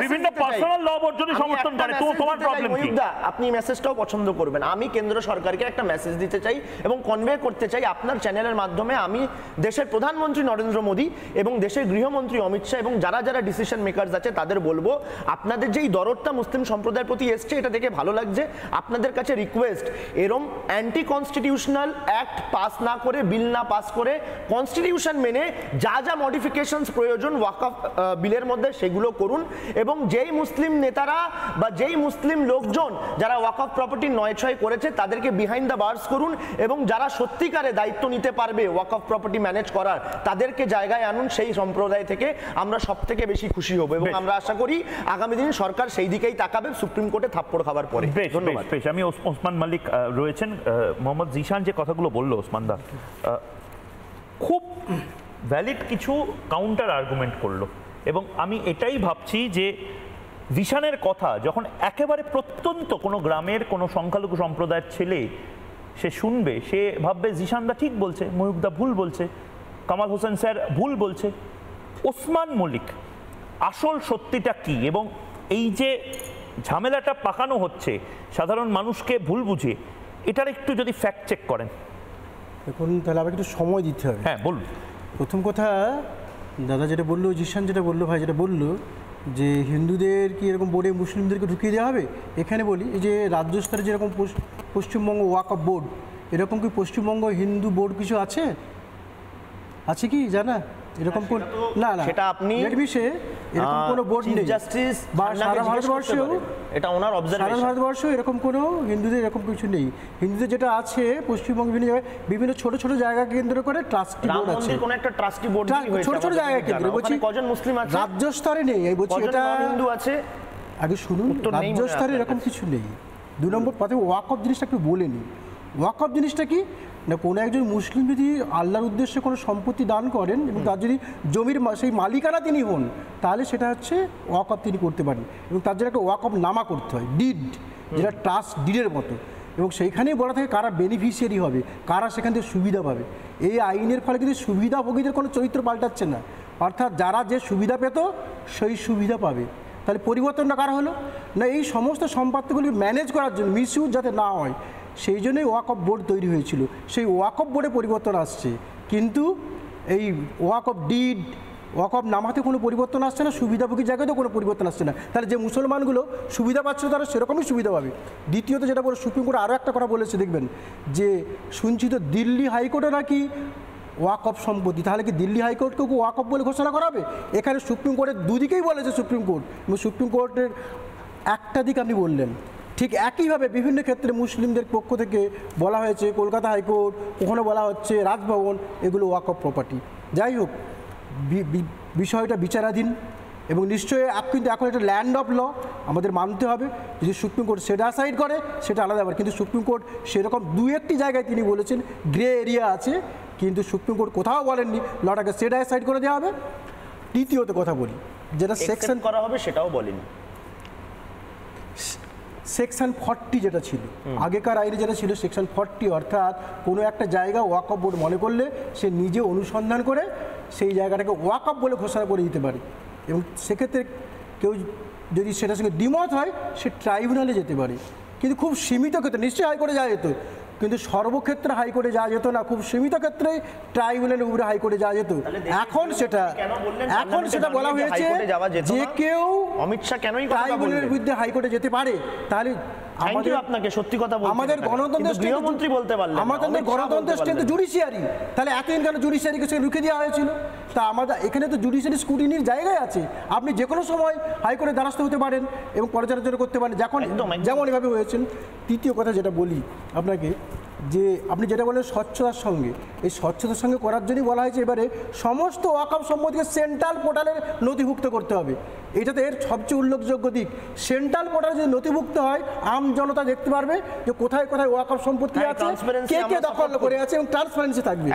বিভিন্ন পার্সোনাল ল বোর্ড যদি সমর্থন করে, তো তোমার প্রবলেম কি? আপনি মেসেজটাও পছন্দ করবেন। আমি কেন্দ্র সরকারকে একটা মেসেজ দিতে চাই এবং কনভে করতে চাই আপনার চ্যানেলের মাধ্যমে। আমি দেশের প্রধানমন্ত্রী নরেন্দ্র মোদী এবং দেশের গৃহমন্ত্রী অমিত শাহ এবং যারা যারা ডিসিশন মেকারস আছে তাদের বলবো, আপনাদের যেই দরদটা মুসলিম সম্প্রদায়ের প্রতি এসছে এটা দেখে ভালো লাগছে। আপনাদের কাছে রিকোয়েস্ট, এরম অ্যান্টি কনস্টিটিউশনাল অ্যাক্ট পাস না করে, বিল না পাস করে, কনস্টিটিউশন মেনে যা যা মডিফিকেশনস প্রয়োজন ওয়াকফ বিলের মধ্যে সেগুলো করুন। এবং যেই মুসলিম নেতারা বা যেই মুসলিম লোকজন যারা ওয়াকফ প্রপার্টি নয়-ছয় করেছে তাদেরকে বিহাইন্ড দ্য বার্স করুন এবং যারা সত্যিকারে দায়িত্ব নিতে পারবে ওয়াকফ প্রপার্টি ম্যানেজ করার তাদেরকে জায়গায় আনুন। সেই সম্প্রদায় থেকে আমরা সব থেকে বেশি খুশি হব এবং আমরা আশা করি আগামী দিন সরকার সেই দিকেই তাকাবে সুপ্রিম কোর্টে থাপ্পড় খাবার পরে। ধন্যবাদ। আমি ওসমান মালিক রয়েছেন, মোহাম্মদ জিশান যে কথাগুলো বললো ওসমান দা খুব ভ্যালিড কিছু কাউন্টার আর্গুমেন্ট করলো এবং আমি এটাই ভাবছি যে জিশানের কথা যখন একেবারে প্রত্যন্ত কোনো গ্রামের কোনো সংখ্যালঘু সম্প্রদায়ের ছেলে সে শুনবে, সে ভাববে জিশানদা ঠিক বলছে, ময়ূকদা ভুল বলছে, কামাল হোসেন স্যার ভুল বলছে। ওসমান মল্লিক আসল সত্যিটা কি এবং এই যে ঝামেলাটা পাকানো হচ্ছে সাধারণ মানুষকে ভুল বুঝে, এটার একটু যদি ফ্যাক্ট চেক করেন। এখন তাহলে আবার একটু সময় দিতে হবে। হ্যাঁ বলুন। প্রথম কথা দাদা যেটা বললো, জিশান যেটা বললো, ভাই যেটা বললো যে হিন্দুদের কি এরকম বোর্ডে মুসলিমদেরকে ঢুকিয়ে দেওয়া হবে। এখানে বলি এই যে রাজ্য স্তরে যেরকম পশ্চিমবঙ্গ ওয়াকফ বোর্ড, এরকম কি পশ্চিমবঙ্গ হিন্দু বোর্ড কিছু আছে? আছে কি জানা? এরকম কোন না না সেটা আপনি এরকম কোনো বোর্ড নেই জাস্টিস বা সারা ভারতবর্ষেও, এটা ওনার অবজারভেশন, সারা ভারতবর্ষেও এরকম কোনো হিন্দুদের এরকম কিছু নেই। হিন্দুদের যেটা আছে পশ্চিমবঙ্গ বিভিন্ন জায়গায় বিভিন্ন ছোট ছোট জায়গা কেন্দ্র করে ট্রাস্টি বোর্ড আছে, কোনো একটা ট্রাস্টি বোর্ড ছোট ছোট জায়গা কেন্দ্র। বলছি কজন মুসলিম আছে? রাজ্য স্তরে নেই। এই বলছি এটা হিন্দু আছে। আগে শুনুন, রাজ্য স্তরে এরকম কিছু নেই। 2 নম্বর প্রথমে ওয়াকফ জিনিসটা একটু বলে নিই। ওয়াকফ জিনিসটা কি না, কোনো একজন মুসলিম যদি আল্লাহর উদ্দেশ্যে কোনো সম্পত্তি দান করেন এবং তার যদি জমির সেই মালিকানা তিনি হন, তাহলে সেটা হচ্ছে ওয়াকফ তিনি করতে পারেন এবং তার জন্য একটা ওয়াকফ নামা করতে হয়, ডিড, যেটা ট্রাস্ট ডিডের মতো। এবং সেইখানেই বলা থাকে কারা বেনিফিশিয়ারি হবে, কারা সেখান থেকে সুবিধা পাবে। এই আইনের ফলে কিন্তু সুবিধাভোগীদের কোনো চরিত্র পাল্টাচ্ছে না, অর্থাৎ যারা যে সুবিধা পেত সেই সুবিধা পাবে। তাহলে পরিবর্তনটা কারা হলো না, এই সমস্ত সম্পত্তিগুলি ম্যানেজ করার জন্য, মিসইউজ যাতে না হয় সেই জন্যই ওয়াকফ বোর্ড তৈরি হয়েছিল। সেই ওয়াকফ বোর্ডে পরিবর্তন আসছে, কিন্তু এই ওয়াকফ ডিড, ওয়াকফ নামাতে কোনো পরিবর্তন আসছে না, সুবিধাভোগীর জায়গাতেও কোনো পরিবর্তন আসছে না। তাহলে যে মুসলমানগুলো সুবিধা পাচ্ছে তারা সেরকমই সুবিধা পাবে। দ্বিতীয়ত যেটা বলে সুপ্রিম কোর্ট আরও একটা কথা বলেছে, দেখবেন যে শুনছি তো দিল্লি হাইকোর্টে নাকি ওয়াকফ সম্পত্তি, তাহলে কি দিল্লি হাইকোর্টকেও ওয়াকফ বলে ঘোষণা করাবে? এখানে সুপ্রিম কোর্টের দুদিকেই বলেছে সুপ্রিম কোর্ট, এবং সুপ্রিম কোর্টের একটা দিক আপনি বললেন। ঠিক একইভাবে বিভিন্ন ক্ষেত্রে মুসলিমদের পক্ষ থেকে বলা হয়েছে, কলকাতা হাইকোর্ট, ওখানে বলা হচ্ছে রাজভবন, এগুলো ওয়াকফ প্রপার্টি। যাই হোক, বিষয়টা বিচারাধীন এবং নিশ্চয়ই কিন্তু এখন একটা ল্যান্ড অফ ল আমাদের মানতে হবে। যদি সুপ্রিম কোর্ট সেটা সাইড করে সেটা আলাদা ব্যাপার, কিন্তু সুপ্রিম কোর্ট সেরকম 2-1টি জায়গায় তিনি বলেছেন গ্রে এরিয়া আছে, কিন্তু সুপ্রিম কোর্ট কোথাও বলেননি লটাকে সেটা সাইড করে দেওয়া হবে। তৃতীয়ত কথা বলি, যেটা সেকশন করা হবে সেটাও বলেনি। সেকশন 40 যেটা ছিল, আগেকার আইনে যেটা ছিল সেকশন 40, অর্থাৎ কোনো একটা জায়গা ওয়াকফ বোর্ড মনে করলে সে নিজে অনুসন্ধান করে সেই জায়গাটাকে ওয়াকফ বলে ঘোষণা করে দিতে পারে, এবং সেক্ষেত্রে কেউ যদি সেটার সঙ্গে দ্বিমত হয় সে ট্রাইব্যুনালে যেতে পারে। কিন্তু খুব সীমিত ক্ষেত্রে নিশ্চয়ই হাইকোর্টে যাওয়া যেত, কিন্তু সর্বক্ষেত্রে হাইকোর্টে যাওয়া যেত না, খুব সীমিত ক্ষেত্রে ট্রাইব্যুনালের উপরে হাইকোর্টে যাওয়া যেত। এখন সেটা বলা হয়েছে যে কেউ অমিত শাহ কেনই ট্রাইব্যুনালের বিরুদ্ধে হাইকোর্টে যেতে পারে। তাহলে আপনাকে সত্যি কথা বলতে আমাদের গণতন্ত্রের গৃহমন্ত্রী বলতে পারলেন, আমাদের গণতন্ত্রের স্ট্রেংথ জুডিশিয়ারি, তাহলে এতদিন কেন জুডিশিয়ারিকে সেখানে রুখে দেওয়া হয়েছিল? তা আমাদের এখানে তো জুডিশিয়ারি স্ক্রুটিনির জায়গায় আছে, আপনি যে কোনো সময় হাইকোর্টে দ্বারস্থ হতে পারেন এবং পর্যালোচনা করতে পারেন, যেমন এভাবে হয়েছেন। তৃতীয় কথা যেটা বলি আপনাকে, যে আপনি যেটা বলেন স্বচ্ছতার সঙ্গে, এই স্বচ্ছতার সঙ্গে করার জন্যই বলা হয়েছে এবারে সমস্ত ওয়াকফ সম্পত্তিকে সেন্ট্রাল পোর্টালে নথিভুক্ত করতে হবে। এটাতে এর সবচেয়ে উল্লেখযোগ্য দিক, সেন্ট্রাল পোর্টালে যদি নথিভুক্ত হয় আম জনতা দেখতে পারবে যে কোথায় কোথায় ওয়াকফ সম্পত্তি আছে, কে কে দখল করে আছে, এবং ট্রান্সপারেন্সি থাকবে।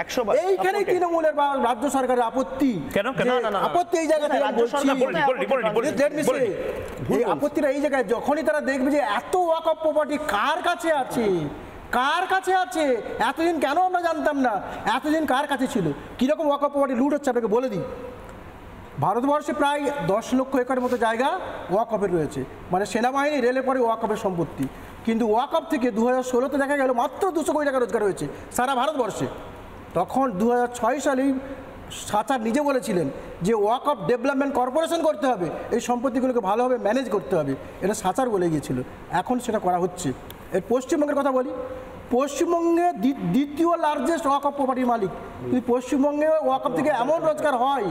এইখানেই তৃণমূলের বা রাজ্য সরকারের আপত্তি, আপত্তি এই জায়গা থেকে এই আপত্তিটা এই জায়গায়, যখনই তারা দেখবে যে এত ওয়াকফ প্রপার্টি কার কাছে আছে, কার কাছে আছে, এতদিন কেন আমরা জানতাম না, এতদিন কার কাছে ছিল, কীরকম ওয়াকফ প্রপার্টি লুট হচ্ছে আপনাকে বলে দিই। ভারতবর্ষে প্রায় 10 লক্ষ একর মতো জায়গা ওয়াকফের রয়েছে, মানে সেনাবাহিনী, রেলের পরে ওয়াকফের সম্পত্তি। কিন্তু ওয়াকফ থেকে 2016-তে দেখা গেল মাত্র 200 কোটি টাকা রোজগার হয়েছে সারা ভারতবর্ষে। তখন 2006 সালেই সাচার নিজে বলেছিলেন যে ওয়াকফ ডেভেলপমেন্ট কর্পোরেশন করতে হবে, এই সম্পত্তিগুলোকে ভালোভাবে ম্যানেজ করতে হবে, এটা সাচার বলে গিয়েছিল। এখন সেটা করা হচ্ছে। এর পশ্চিমবঙ্গের কথা বলি, পশ্চিমবঙ্গে দ্বিতীয় লার্জেস্ট ওয়াকফ প্রপার্টির মালিক, কিন্তু পশ্চিমবঙ্গে ওয়াকফ থেকে এমন রোজগার হয়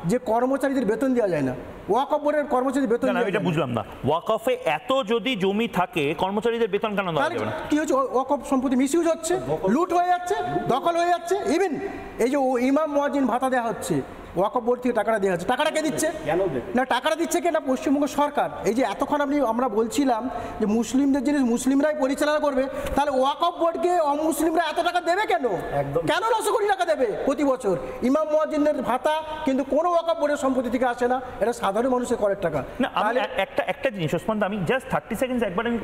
যে কর্মচারীদের বেতন দেওয়া যায় না, ওয়াকফ বোর্ডের কর্মচারীদের বেতন দেওয়া যায় না। বুঝলাম না, ওয়াকফে এত যদি জমি থাকে কর্মচারীদের বেতন কেন দেওয়া যাবে না? কি হচ্ছে, ওয়াকফ সম্পত্তি মিসইউজ হচ্ছে, লুট হয়ে যাচ্ছে, দখল হয়ে যাচ্ছে। ইভেন এই যে ইমাম মুয়াজ্জিন ভাতা দেওয়া হচ্ছে, ওয়াকফ বোর্ড থেকে টাকাটা দেওয়া হচ্ছে, টাকাটা কে দিচ্ছে না, টাকাটা দিচ্ছে কে না, পশ্চিমবঙ্গ সরকার। এই যে এতক্ষণ আমরা বলছিলাম যে মুসলিমদের জিনিস মুসলিমরাই পরিচালনা করবে, তাহলে ওয়াকফ বোর্ডকে অমুসলিমরা এত টাকা দেবে কেন? কেন 900 কোটি টাকা দেবে প্রতি বছর ইমাম মুয়াজ্জিনের ভাতা? কিন্তু কোনো ওয়াকফ বোর্ডের সম্পত্তি থেকে আসে না, এটা সাধারণ মানুষের করের টাকা। না, আমি একটা জিনিস ওসমান, আমি জাস্ট 30 সেকেন্ডস একবার আমি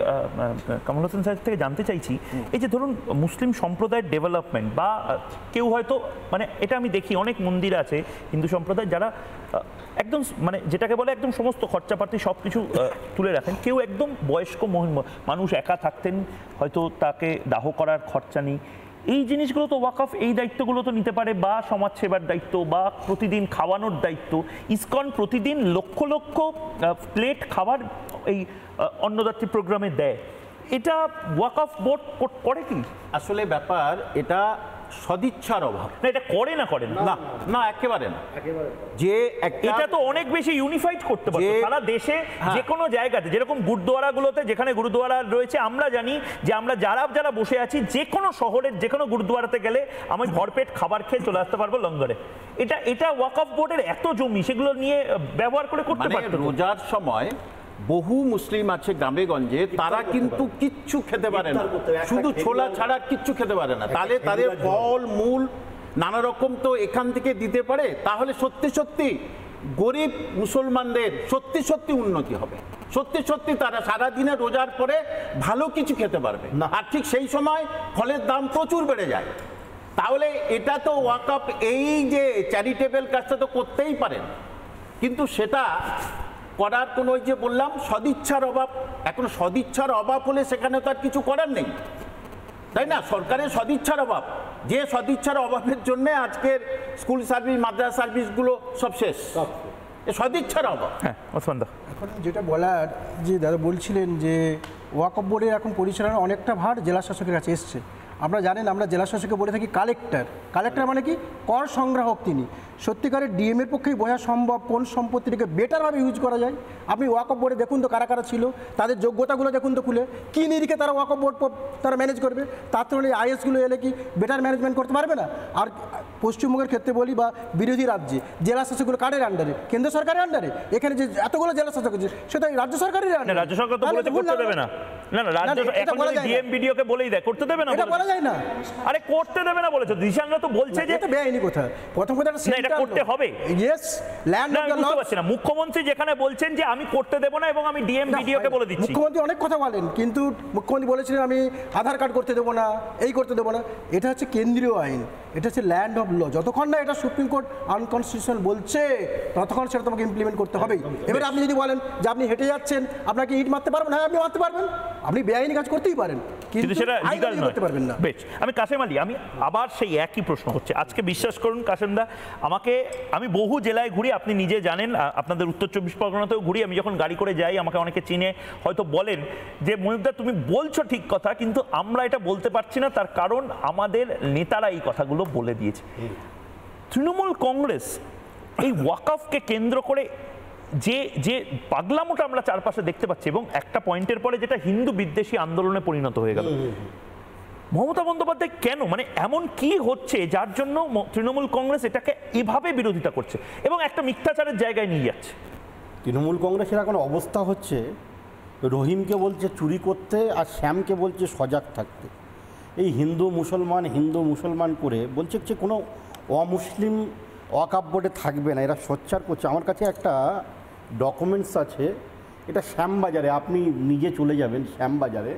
কমল হোসেন স্যার থেকে জানতে চাইছি, এই যে ধরুন মুসলিম সম্প্রদায়ের ডেভেলপমেন্ট, বা কেউ হয়তো মানে এটা আমি দেখি অনেক মন্দির আছে হিন্দু সম্প্রদায় যারা একদম মানে যেটাকে বলে একদম সমস্ত খরচাপাতি সব কিছু তুলে রাখেন, কেউ একদম বয়স্ক মানুষ একা থাকতেন, হয়তো তাকে দাহ করার খরচা নেই, এই জিনিসগুলো তো ওয়াকফ এই দায়িত্বগুলো তো নিতে পারে, বা সমাজসেবার দায়িত্ব, বা প্রতিদিন খাওয়ানোর দায়িত্ব। ইসকন প্রতিদিন লক্ষ লক্ষ প্লেট খাবার এই অন্নদাত্রী প্রোগ্রামে দেয়, এটা ওয়াকফ বোর্ড করে কি? আসলে ব্যাপার এটা সদিচ্ছার অভাব। না, এটা করে না না, না একেবারে না। যে এটা তো অনেক বেশি ইউনিফাইড করতে পারে সারা দেশে, যে কোনো জায়গাতে, যেরকম গুরুদুয়ারাগুলোতে, যেখানে গুরুদুয়ারা রয়েছে, আমরা জানি যে আমরা যারা বসে আছি, যে কোনো শহরের যে কোনো গুরুদুয়ারাতে গেলে আমি ভরপেট খাবার খেয়ে চলে আসতে পারবো লঙ্গরে। এটা ওয়াকফ বোর্ডের এত জমি, সেগুলো নিয়ে ব্যবহার করে করতে পারতো। রোজার সময় বহু মুসলিম আছে গ্রামে গঞ্জে, তারা কিন্তু কিচ্ছু খেতে পারে না, শুধু ছোলা ছাড়া কিচ্ছু খেতে পারে না, তাহলে তাদের ফল মূল নানা রকম তো এখান থেকে দিতে পারে, তাহলে সত্যি সত্যি গরিব মুসলমানদের সত্যি সত্যি উন্নতি হবে, সত্যি সত্যি তারা সারাদিনে রোজার পরে ভালো কিছু খেতে পারবে না। আর ঠিক সেই সময় ফলের দাম প্রচুর বেড়ে যায়, তাহলে এটা তো ওয়াকফ এই যে চ্যারিটেবল কাজটা তো করতেই পারেন, কিন্তু সেটা করার কোনো, ওই যে বললাম সদিচ্ছার অভাব। এখন সদিচ্ছার অভাব হলে সেখানে তো আর কিছু করার নেই, তাই না? সরকারের সদিচ্ছার অভাব, যে সদিচ্ছার অভাবের জন্য আজকের স্কুল সার্ভিস, মাদ্রাসা সার্ভিসগুলো সব শেষ, সদিচ্ছার অভাব। হ্যাঁ, এখন যেটা বলার, যে দাদা বলছিলেন যে ওয়াকফ বোর্ডের এখন পরিচালনা অনেকটা ভার জেলা শাসকের কাছে এসছে। আমরা জানেন, আমরা জেলা শাসককে বলে থাকি কালেক্টর মানে কি, কর সংগ্রাহক তিনি। সত্যিকারের ডিএমের পক্ষেই বোঝা সম্ভব কোন সম্পত্তিটাকে বেটারভাবে ইউজ করা যায়। আপনি ওয়াকফ বোর্ডে দেখুন তো কারা কারা ছিল, তাদের যোগ্যতাগুলো দেখুন তো খুলে, কী নিরিখে তারা ওয়াকফ বোর্ড তারা ম্যানেজ করবে। তার তুলনায় আইএসগুলো এলে কি বেটার ম্যানেজমেন্ট করতে পারবে না? আর পশ্চিমবঙ্গের ক্ষেত্রে বলি বা বিরোধী রাজ্যে জেলা শাসকগুলো কারের আন্ডারে, কেন্দ্র সরকারের আন্ডারে। এখানে যে এতগুলো জেলা শাসক আছে সেটা রাজ্য সরকারের আন্ডারে। রাজ্য সরকার তো বলেছে করতে দেবে না। না না, রাজ্য এখন যদি ডিএম বিডিওকে বলেই দেয় করতে দেবে না, এটা বলা যায় না। আরে করতে দেবে না বলেছে, দিশানরা তো বলছে যে এটা বেআইনি কথা। প্রথম কথা এটা করতে হবে। Yes, land of the law. বুঝতে পারছি না, মুখ্যমন্ত্রী যেখানে বলছেন যে আমি করতে দেব না এবং আমি ডিএম বিডিওকে বলে দিচ্ছি। মুখ্যমন্ত্রী অনেক কথা বলেন, কিন্তু মুখ্যমন্ত্রী বলেছিলেন আমি আধার কার্ড করতে দেবো না, এই করতে দেবো না। এটা হচ্ছে কেন্দ্রীয় আইন, এটা হচ্ছে ল্যান্ড অফ ল। যতক্ষণ না এটা সুপ্রিম কোর্ট আনকনস্টিটিউশনাল বলছে ততক্ষণ সেটা তোমাকে ইমপ্লিমেন্ট করতে হবে। এবার আপনি যদি বলেন যে আপনি হেঁটে যাচ্ছেন, আপনাকে ইট মারতে পারবেন, হ্যাঁ আপনি মারতে পারবেন, আপনি বেআইনি কাজ করতেই পারেন, কিন্তু সেটা লিগ্যাল নয়, করতে পারবেন না। বেশ, আমি কাশেম আলী, আমি আবার সেই একই প্রশ্ন হচ্ছে আজকে। বিশ্বাস করুন কাশেমদা, আমি বহু জেলায় ঘুরি, আপনি নিজে জানেন, আপনাদের উত্তর 24 পরগনাতেও ঘুরি। আমি যখন গাড়ি করে যাই আমাকে অনেকে চিনে হয়তো বলেন যে ময়ূকদা তুমি বলছো ঠিক কথা, কিন্তু আমরা এটা বলতে পারছি না, তার কারণ আমাদের নেতারা এই কথাগুলো বলে দিয়েছে। তৃণমূল কংগ্রেস এই ওয়াকফকে কেন্দ্র করে যে যে পাগলামোটা আমরা চারপাশে দেখতে পাচ্ছি, এবং একটা পয়েন্টের পরে যেটা হিন্দু বিদ্বেষী আন্দোলনে পরিণত হয়ে গেল, মমতা বন্দ্যোপাধ্যায় কেন, মানে এমন কি হচ্ছে যার জন্য তৃণমূল কংগ্রেস এটাকে এভাবে বিরোধিতা করছে এবং একটা মিথ্যাচারের জায়গায় নিয়ে যাচ্ছে? তৃণমূল কংগ্রেসের এখন অবস্থা হচ্ছে, রহিমকে বলছে চুরি করতে আর শ্যামকে বলছে সজাগ থাকতে। এই হিন্দু মুসলমান করে বলছে যে কোনো অমুসলিম ওয়াকফ বোর্ডে থাকবে না, এরা সোচ্চার করছে। আমার কাছে একটা ডকুমেন্টস আছে, এটা শ্যামবাজারে, আপনি নিজে চলে যাবেন শ্যামবাজারে,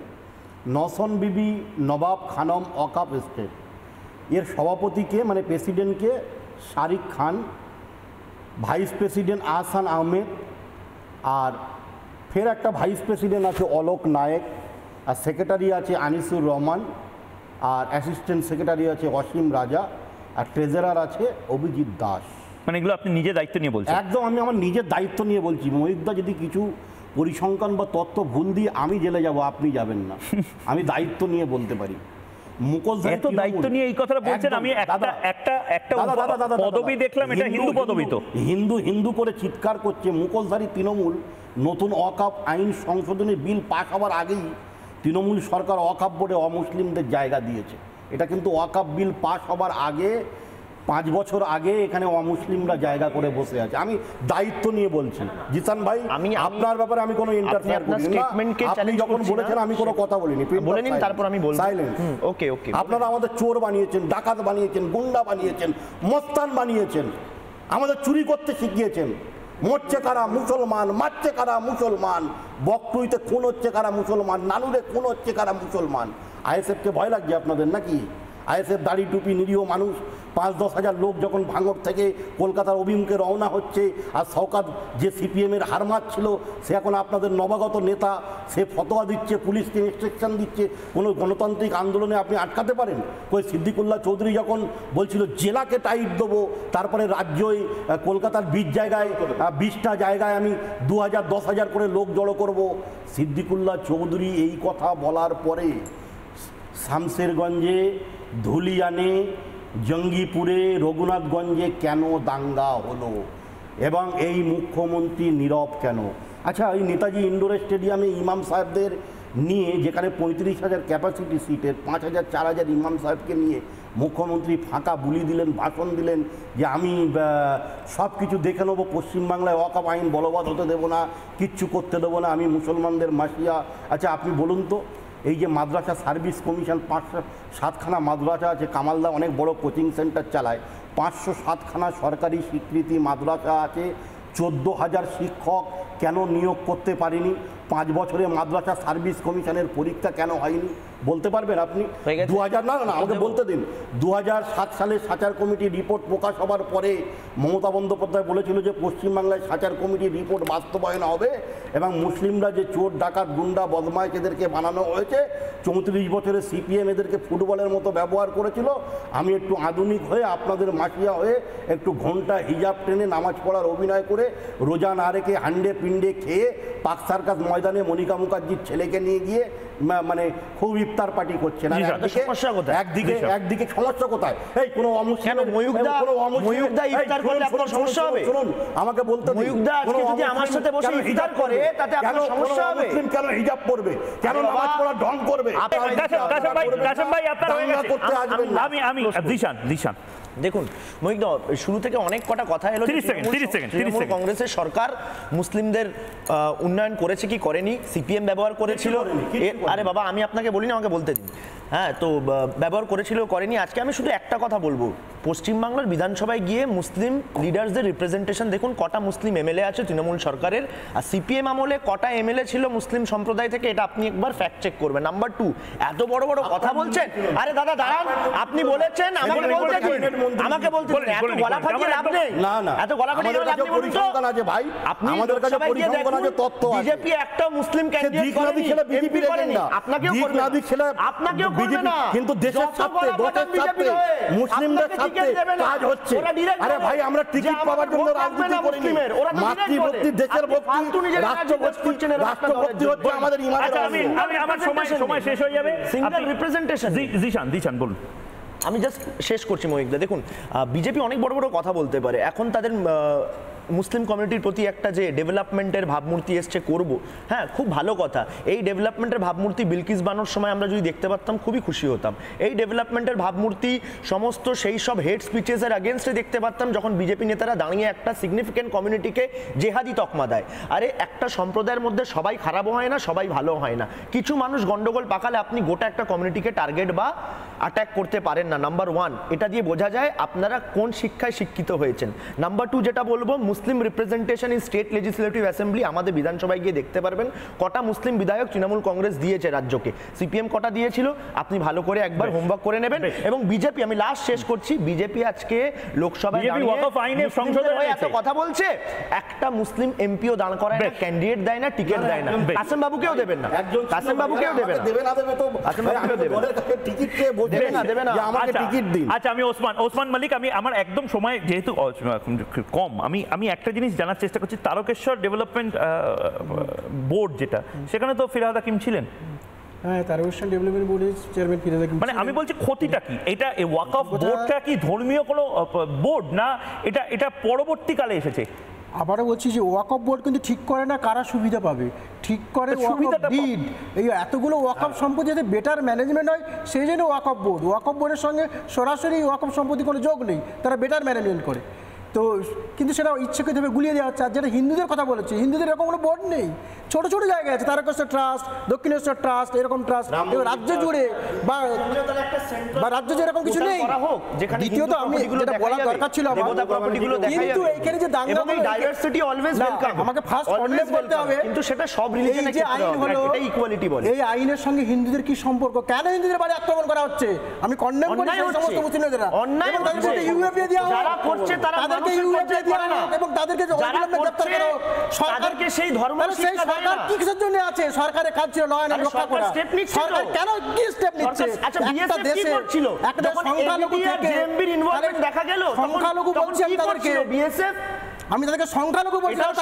নসন বিবি নবাব খানম ওয়াকফ এস্টেট, এর সভাপতিকে মানে প্রেসিডেন্টকে শারিক খান, ভাইস প্রেসিডেন্ট আহসান আহমেদ, আর ফের একটা ভাইস প্রেসিডেন্ট আছে অলোক নায়েক, আর সেক্রেটারি আছে আনিসুর রহমান, আর অ্যাসিস্ট্যান্ট সেক্রেটারি আছে অসীম রাজা, আর ট্রেজারার আছে অভিজিৎ দাস। মানে এগুলো আপনি নিজে দায়িত্ব নিয়ে বলছেন? একদম, আমি আমার নিজের দায়িত্ব নিয়ে বলছি। মহিউদ্দা যদি কিছু পরিসংখ্যান বা তথ্য ভুল দিয়ে আমি জেলে যাব, আপনি যাবেন না, আমি দায়িত্ব নিয়ে বলতে পারি। এত দায়িত্ব নিয়ে এই কথাটা বলছেন, আমি একটা পদবি দেখলাম, এটা হিন্দু পদবি, তো হিন্দু করে চিৎকার করছে। মুখোশধারী তৃণমূল নতুন ওয়াকফ আইন সংশোধনী বিল পাস হওয়ার আগেই তৃণমূল সরকার ওয়াকফ বোর্ডে অমুসলিমদের জায়গা দিয়েছে। এটা কিন্তু ওয়াকফ বিল পাস হওয়ার আগে 5 বছর আগে এখানে অমুসলিমরা জায়গা করে বসে আছে। আমি দায়িত্ব নিয়ে বলছি। জিসান ভাই, আপনার ব্যাপারে আমি কোনো ইন্টারফেয়ার করিনি, আপনি যখন বলেছেন আমি কোনো কথা বলিনি, বলে নিন তারপর আমি বলবো। সাইলেন্ট। ওকে। আপনারা আমাদের চোর বানিয়েছেন, ডাকাত বানিয়েছেন, গুন্ডা বানিয়েছেন, মস্তান বানিয়েছেন, আমাদের চুরি করতে শিখিয়েছেন। মরছে কারা? মুসলমান। মারছে কারা? মুসলমান। বকটুইতে খুন হচ্ছে কারা? মুসলমান। নানুরে খুন হচ্ছে কারা? মুসলমান। আইএসএফকে ভয় লাগছে আপনাদের নাকি? আইএসএফ দাড়ি টুপি নিরীহ মানুষ 5-10 হাজার লোক যখন ভাঙড় থেকে কলকাতার অভিমুখে রওনা হচ্ছে, আর শওকত যে সিপিএমের হারমাত ছিল সে এখন আপনাদের নবাগত নেতা, সে ফতোয়া দিচ্ছে, পুলিশকে ইনস্ট্রাকশন দিচ্ছে, কোনো গণতান্ত্রিক আন্দোলনে আপনি আটকাতে পারেন? কই সিদ্দিকুল্লাহ চৌধুরী যখন বলছিল জেলাকে টাইট দেবো, তারপরে রাজ্যই কলকাতার 20 জায়গায় 20টা জায়গায় আমি 2000-10,000 করে লোক জড়ো করব, সিদ্দিকুল্লাহ চৌধুরী এই কথা বলার পরে শামশেরগঞ্জে, ধুলিয়ানে, জঙ্গিপুরে, রঘুনাথগঞ্জে কেন দাঙ্গা হলো এবং এই মুখ্যমন্ত্রী নীরব কেন? আচ্ছা, এই নেতাজি ইন্ডোর স্টেডিয়ামে ইমাম সাহেবদের নিয়ে, যেখানে 35,000 ক্যাপাসিটি সিটের 5,000 4,000 ইমাম সাহেবকে নিয়ে মুখ্যমন্ত্রী ফাঁকা বুলি দিলেন, ভাষণ দিলেন যে আমি সব কিছু দেখে নেবো, পশ্চিমবাংলায় ওয়াকফ আইন বলবৎ হতে দেবো না, কিচ্ছু করতে দেবো না, আমি মুসলমানদের মাসিয়া। আচ্ছা, আপনি বলুন তো, এই যে মাদ্রাসা সার্ভিস কমিশন 507খানা মাদ্রাসা আছে, কামালদা অনেক বড় কোচিং সেন্টার চালায়, 507খানা সরকারি স্বীকৃতি মাদ্রাসা আছে, 14,000 শিক্ষক কেন নিয়োগ করতে পারিনি? 5 বছরে মাদ্রাসা সার্ভিস কমিশনের পরীক্ষা কেন হয়নি বলতে পারবেন আপনি? 2000 না আমাকে বলতে দিন। 2007 সালে সাচার কমিটির রিপোর্ট প্রকাশ হওয়ার পরে মমতা বন্দ্যোপাধ্যায় বলেছিল যে পশ্চিমবাংলায় সাচার কমিটির রিপোর্ট বাস্তবায়ন হবে এবং মুসলিমরা যে চোর ডাকাত গুন্ডা বদমাইশ এদেরকে বানানো হয়েছে, 34 বছরে সিপিএম এদেরকে ফুটবলের মতো ব্যবহার করেছিল। আমি একটু আধুনিক হয়ে আপনাদের মাসিয়া হয়ে একটু ঘন্টা হিজাব টেনে নামাজ পড়ার অভিনয় করে রোজা না রেখে হান্ডে পিন্ডে খেয়ে পাক সার্কাস ময়দানে মনিকা মুখার্জির ছেলেকে নিয়ে গিয়ে মানে খুব ইফতার পার্টি করছেন। একদিকে সমস্যা কোথায়? এই কোনো শুনুন, আমাকে বলতে কেন হিজাব পড়বে, কেন নামাজ পড়ার ঢং করবে? আমি দেখুন মহিক শুরু থেকে অনেক কটা কথা এলো তৃণমূল কংগ্রেসের সরকার মুসলিমদের উন্নয়ন করেছে কি করেনি, সিপিএম ব্যবহার করেছিল, আরে বাবা আমি আপনাকে বলিনি, আমাকে বলতে দিন। হ্যাঁ, তো ব্যবহার করেছিল করেনি, আজকে আমি শুধু একটা কথা বলবো, পশ্চিমবাংলার বিধানসভায় গিয়ে মুসলিম লিডার্সদের রিপ্রেজেন্টেশন দেখুন, কটা মুসলিম এমএলএ আছে তৃণমূল সরকারের, আর সিপিএম আমলে কটা এমএলএ ছিল মুসলিম সম্প্রদায় থেকে, এটা আপনি একবার ফ্যাক্ট চেক করবেন। নাম্বার 2, এত বড় বড় কথা বলছেন, আরে দাদা দাঁড়ান, আপনি বলেছেন আমাকে বলতে দিন, আমাকে বলতে দিন, এত গলা ফাটিয়ে লাভ নেই, না না এত গলা ফাটিয়ে লাভ নেই, পরিসংখ্যান আছে ভাই, আমাদের কাছে পরিসংখ্যান আছে, তথ্য আছে। বিজেপি একটা মুসলিম ক্যান্ডিডেট করেনি, বিজেপি করেনি, আপনাকেও করবে না, আপনাকেও করবে না, কিন্তু দেশের স্বার্থে, দেশের স্বার্থে, মুসলিমদের স্বার্থে কাজ হচ্ছে। আরে ভাই আমরা টিকিট পাওয়ার জন্য রাজনীতি করিনি, মাতৃভক্তি, দেশের ভক্তি, রাষ্ট্রভক্তি হচ্ছে আমাদের ইমানের। আমি আমার সময় শেষ হয়ে যাবে, সিঙ্গেল রিপ্রেজেন্টেশন। জিশান বলুন। আমি জাস্ট শেষ করছি মহিকদা, দেখুন বিজেপি অনেক বড় বড় কথা বলতে পারে, এখন তাদের মুসলিম কমিউনিটির প্রতি একটা যে ডেভেলপমেন্টের ভাবমূর্তি এসছে করব, হ্যাঁ খুব ভালো কথা। এই ডেভেলপমেন্টের ভাবমূর্তি বিলকিস বানোর সময় আমরা যদি দেখতে পারতাম খুবই খুশি হতাম। এই ডেভেলপমেন্টের ভাবমূর্তি সমস্ত সেই সব হেড স্পিচেসের অ্যাগেনস্টে দেখতে পারতাম যখন বিজেপি নেতারা দাঁড়িয়ে একটা সিগনিফিক্যান্ট কমিউনিটিকে জেহাদি তকমা দেয়। আরে একটা সম্প্রদায়ের মধ্যে সবাই খারাপও হয় না, সবাই ভালো হয় না, কিছু মানুষ গন্ডগোল পাকালে আপনি গোটা একটা কমিউনিটিকে টার্গেট বা অ্যাটাক করতে পারেন না। নাম্বার 1, এটা দিয়ে বোঝা যায় আপনারা কোন শিক্ষায় শিক্ষিত হয়েছেন। নাম্বার 2 যেটা বলবো, Muslim representation in state legislative assembly, আমাদের বিধানসভায় গিয়ে দেখতে পারবেন কটা মুসলিম বিধায়ক তৃণমূল কংগ্রেস দিয়েছে রাজ্যকে, সিপিএম কটা দিয়েছিল, আপনি ভালো করে একবার হোমওয়ার্ক করে নেবেন। এবং বিজেপি, আমি লাস্ট শেষ করছি, বিজেপি আজকে লোকসভায় এত কথা বলছে, একটা মুসলিম এমপিও দাঁড় করায় না, ক্যান্ডিডেট দেয় না, টিকিট দেয় না, কাসেম বাবুকেও দেবেন না, কাসেম বাবুকেও দেবেন না, কাসেম বাবুকেও দেবেন না, টিকিট কে দেবে না, দেবে না, আমাকে টিকিট দিন। আচ্ছা আমি ওসমান মালিক, আমি আমার একদম সময় যেহেতু কম, আমি একটা জিনিস জানার চেষ্টা করছি, তারকেশ্বর ডেভেলপমেন্ট বোর্ড যেটা, সেখানে তো ফিরহাদ হাকিম ছিলেন। হ্যাঁ, তারকেশ্বর ডেভেলপমেন্ট বোর্ডের চেয়ারম্যান ফিরহাদ হাকিম। মানে আমি বলছি ক্ষতিটা কি, এটা এই ওয়াকফ বোর্ডটা কি ধর্মীয় কোনো বোর্ড না, এটা পরবর্তীকালে এসেছে? আবারও বলছি যে ওয়াকফ বোর্ড কিন্তু ঠিক করে না কারা সুবিধা পাবে, ঠিক করে ওয়াকফ ডিড, এই এতগুলো ওয়াকফ সম্পত্তি যাতে বেটার ম্যানেজমেন্ট হয় সেই জন্য ওয়াকফ বোর্ডের সঙ্গে সরাসরি ওয়াকফ সম্পত্তি কোনো যোগ নেই, তারা বেটার ম্যানেজমেন্ট করে। তো কিন্তু সেটা ইচ্ছাকৃতভাবে গুলিয়ে দেওয়া হচ্ছে। আর যেটা হিন্দুদের কথা বলেছে, হিন্দুদের এরকম কোনো বোর্ড নেই, ছোট ছোট জায়গায় আছে, তারকেশ্বর ট্রাস্ট, দক্ষিণেশ্বর ট্রাস্ট, এরকম ট্রাস্ট রাজ্য জুড়ে বা রাজ্য যে এরকম কিছু নেই। দ্বিতীয়ত আমি যেটা বলা দরকার ছিল আমার, কিন্তু এইখানে যে দাঙ্গা, আমাকে ফার্স্ট কন্ডেম করতে হবে, কিন্তু সেটা সব রিলিজিয়নের ক্ষেত্রে হবে, এটা ইকুয়ালিটি বলে। এই আইনের সঙ্গে হিন্দুদের কি সম্পর্ক, কেন হিন্দুদের বাড়ি আক্রমণ করা হচ্ছে? আমি কন্ডেম করি সমস্ত মুসলিমদের অন্যায় হচ্ছে, ইউএপি দেওয়া যারা করছে তারা এবং তাদেরকে অবিলম্বে গ্রেফতার করো। সরকারকে সেই ধর্ম শিক্ষা দেয় না, কি কিসের জন্য আছে? সরকারের কাজ ছিল লয় আইন রক্ষা করা, সরকার কেন কি স্টেপ নিচ্ছে? আচ্ছা বিএসএফ কি করছিল? একটা সংখ্যালঘু থেকে জেএমবির ইনভলভমেন্ট দেখা গেল, সংখ্যালঘু বলছি আমি তাদেরকে, বিএসএফ আমি তাদেরকে সংখ্যালঘু বলছি, তারা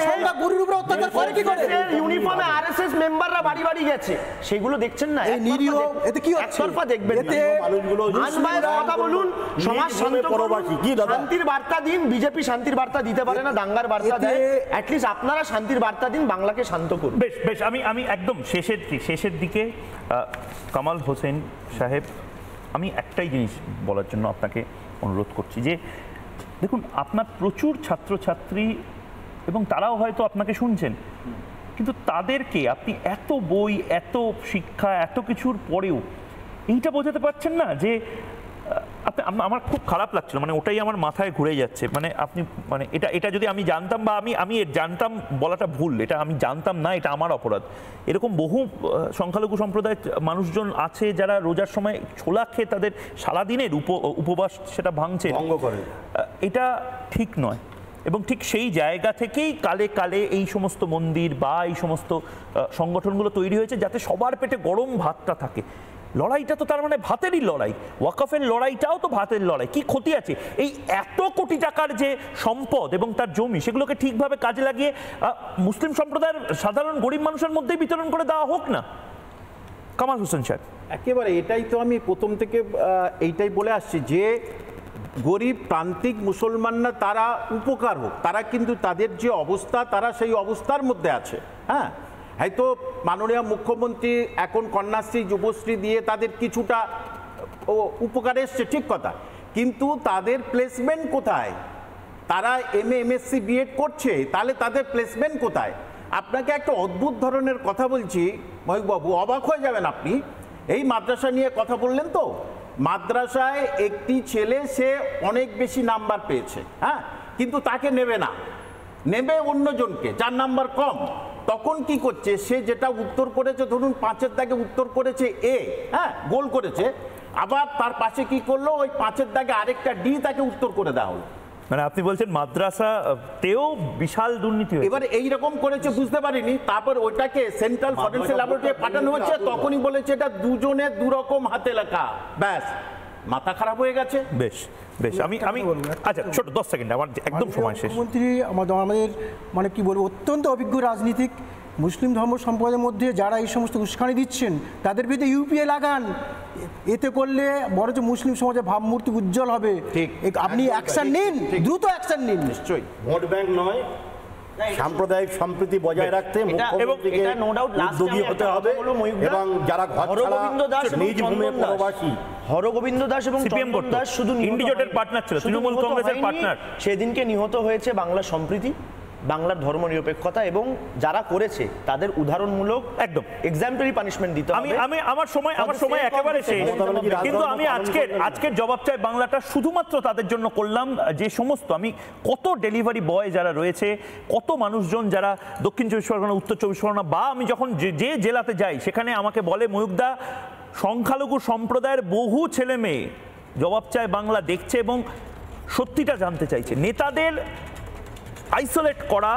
সংখ্যা গুরুর উপর অত্যাচার করে কি করে? ইউনিফর্মে আরএসএস মেম্বাররা বাড়ি বাড়ি গেছে, সেগুলো দেখছেন না? এই নিরীহ, এতে কি হচ্ছে? একতরফা দেখবেন, এতে মানুষগুলো কথা বলুন, সমাজ শান্ত পরবাসী, কি দাদা শান্তির বার্তা দিন। বিজেপি শান্তির বার্তা দিতে পারে না, দাঙ্গার বার্তা দেয়, অ্যাট লিস্ট আপনারা শান্তির বার্তা দিন, বাংলাকে শান্ত করুন। বেশ আমি একদম শেষের দিকে কামাল হোসেন সাহেব, আমি একটাই জিনিস বলার জন্য আপনাকে অনুরোধ করছি যে দেখুন, আপনার প্রচুর ছাত্রছাত্রী এবং তারাও হয়তো আপনাকে শুনছেন, কিন্তু তাদেরকে আপনি এত বই, এত শিক্ষা, এত কিছুর পরেও এইটা বোঝাতে পারছেন না যে আমার খুব খারাপ লাগছিল, মানে ওটাই আমার মাথায় ঘুরে যাচ্ছে। মানে আপনি মানে এটা যদি আমি জানতাম, বা আমি জানতাম বলাটা ভুল, এটা আমি জানতাম না, এটা আমার অপরাধ। এরকম বহু সংখ্যালঘু সম্প্রদায়ের মানুষজন আছে যারা রোজার সময় ছোলা খেয়ে তাদের সারাদিনের উপবাস সেটা ভাঙছে, ভঙ্গ করে, এটা ঠিক নয়। এবং ঠিক সেই জায়গা থেকেই কালে কালে এই সমস্ত মন্দির বা এই সমস্ত সংগঠনগুলো তৈরি হয়েছে যাতে সবার পেটে গরম ভাতটা থাকে। লড়াইটা তো তার মানে ভাতেরই লড়াই, ওয়াকফের লড়াইটাও তো ভাতের লড়াই। কি ক্ষতি আছে? এই এত কোটি টাকার যে সম্পদ এবং তার জমি, সেগুলোকে ঠিকভাবে কাজে লাগিয়ে মুসলিম সম্প্রদায়ের সাধারণ গরিব মানুষের মধ্যেই বিতরণ করে দেওয়া হোক না। কামাল হোসেন সাহেব, একেবারে এটাই তো আমি প্রথম থেকে এইটাই বলে আসছি যে গরিব প্রান্তিক মুসলমানরা তারা উপকার হোক, তারা কিন্তু তাদের যে অবস্থা, তারা সেই অবস্থার মধ্যে আছে। হ্যাঁ, হয়তো মাননীয় মুখ্যমন্ত্রী এখন কন্যাশ্রী, যুবশ্রী দিয়ে তাদের কিছুটা উপকার এসছে, ঠিক কথা, কিন্তু তাদের প্লেসমেন্ট কোথায়? তারা MA MSc বিএড করছে, তাহলে তাদের প্লেসমেন্ট কোথায়? আপনাকে একটা অদ্ভুত ধরনের কথা বলছি ময়ূকবাবু, অবাক হয়ে যাবেন আপনি। এই মাদ্রাসা নিয়ে কথা বললেন তো, মাদ্রাসায় একটি ছেলে সে অনেক বেশি নাম্বার পেয়েছে, হ্যাঁ, কিন্তু তাকে নেবে না, নেবে অন্যজনকে যার নাম্বার কম। তখন কি করছে, সে যেটা উত্তর করেছে, ধরুন 5-এর দাগে উত্তর করেছে A, হ্যাঁ, গোল করেছে, আবার তার পাশে কি করলো, ওই 5-এর দাগে আরেকটা D তাকে উত্তর করে দেওয়া হলো। মানে আপনি বলছেন মাদ্রাসাতেও বিশাল দুর্নীতি হয়েছে। এবার এইরকম করেছে বুঝতে পারিনি, তারপর ওইটাকে সেন্ট্রাল ফরেন্সিক ল্যাবরেটরি পাঠানো হচ্ছে, তখনই বলেছে এটা দুজনের দুরকম হাতে লেখা, ব্যাস মাথা খারাপ হয়ে গেছে। বেশ বেশ, আমি আচ্ছা ছোট 10 সেকেন্ড, আমার একদম সময় শেষ। মুখ্যমন্ত্রী আমাদের মানে কি বলবো, অত্যন্ত অভিজ্ঞ রাজনীতিক। মুসলিম ধর্ম সম্প্রদায়ের মধ্যে যারা এই সমস্ত উস্কানি দিচ্ছেন তাদের বিরুদ্ধে ইউপিএ লাগান, এতে করলে বরঞ্চ মুসলিম সমাজের ভাবমূর্তি উজ্জ্বল হবে। ঠিক, আপনি অ্যাকশন নিন, দ্রুত অ্যাকশন নিন। নিশ্চয়ই ভোট ব্যাংক নয়, সাম্প্রদায়িক সম্প্রীতি বজায় রাখতে মুখ্যমন্ত্রীকে উদ্যোগী হতে হবে, এবং যারা ঘর ছাড়া নিজ ভূমি প্রবাসী, হরগোবিন্দ দাস এবং চন্দন দাস শুধু ইন্ডিজোটের পার্টনার ছিল, তৃণমূল কংগ্রেসের পার্টনার, সেদিনকে নিহত হয়েছে বাংলার সম্প্রীতি, বাংলার ধর্মনিরপেক্ষতা, এবং যারা করেছে তাদের উদাহরণমূলক একদম এক্সাম্পলারি পানিশমেন্ট দিতে হবে। আমি আমার সময় একেবারে শেষ, কিন্তু আমি আজকের জবাব চাই বাংলাটা শুধুমাত্র তাদের জন্য করলাম যে সমস্ত, আমি কত ডেলিভারি বয় যারা রয়েছে, কত মানুষজন যারা দক্ষিণ 24 পরগনা, উত্তর 24 পরগনা, বা আমি যখন যে জেলাতে যাই সেখানে আমাকে বলে ময়ূকদা সংখ্যালঘু সম্প্রদায়ের বহু ছেলে মেয়ে জবাব চায় বাংলা দেখছে এবং সত্যিটা জানতে চাইছে। নেতাদের আইসোলেট করা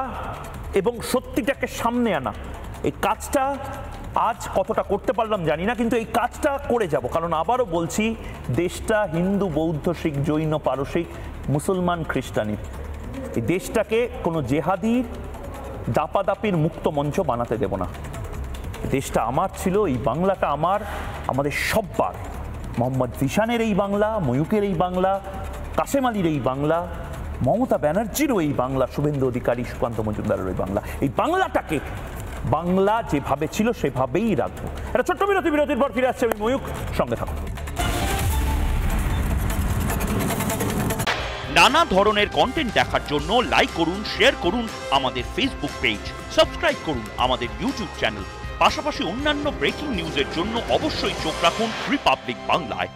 এবং সত্যিটাকে সামনে আনা, এই কাজটা আজ কতটা করতে পারলাম জানি না, কিন্তু এই কাজটা করে যাব, কারণ আবারও বলছি দেশটা হিন্দু, বৌদ্ধ, শিখ, জৈন, পারসিক, মুসলমান, খ্রিস্টানি, এই দেশটাকে কোনো জেহাদির দাপাদাপির মুক্ত মঞ্চ বানাতে দেব না। দেশটা আমার ছিল, এই বাংলাটা আমার, আমাদের সব্বার, মোহাম্মদ জিশানের এই বাংলা, ময়ূকের এই বাংলা, কাশেম আলীর এই বাংলা, মমতা ব্যানার্জিরও এই বাংলা, শুভেন্দু অধিকারী, সুকান্ত মজুমদারের ওই বাংলা, এই বাংলাটাকে বাংলা যেভাবে ছিল সেভাবেই রাখবো। একটা ছোট্ট বিরতির পর ফিরে আসছে আমি ময়ূক, সঙ্গে থাকুন। নানা ধরনের কন্টেন্ট দেখার জন্য লাইক করুন, শেয়ার করুন আমাদের ফেসবুক পেজ, সাবস্ক্রাইব করুন আমাদের ইউটিউব চ্যানেল, পাশাপাশি অন্যান্য ব্রেকিং নিউজের জন্য অবশ্যই চোখ রাখুন রিপাবলিক বাংলায়।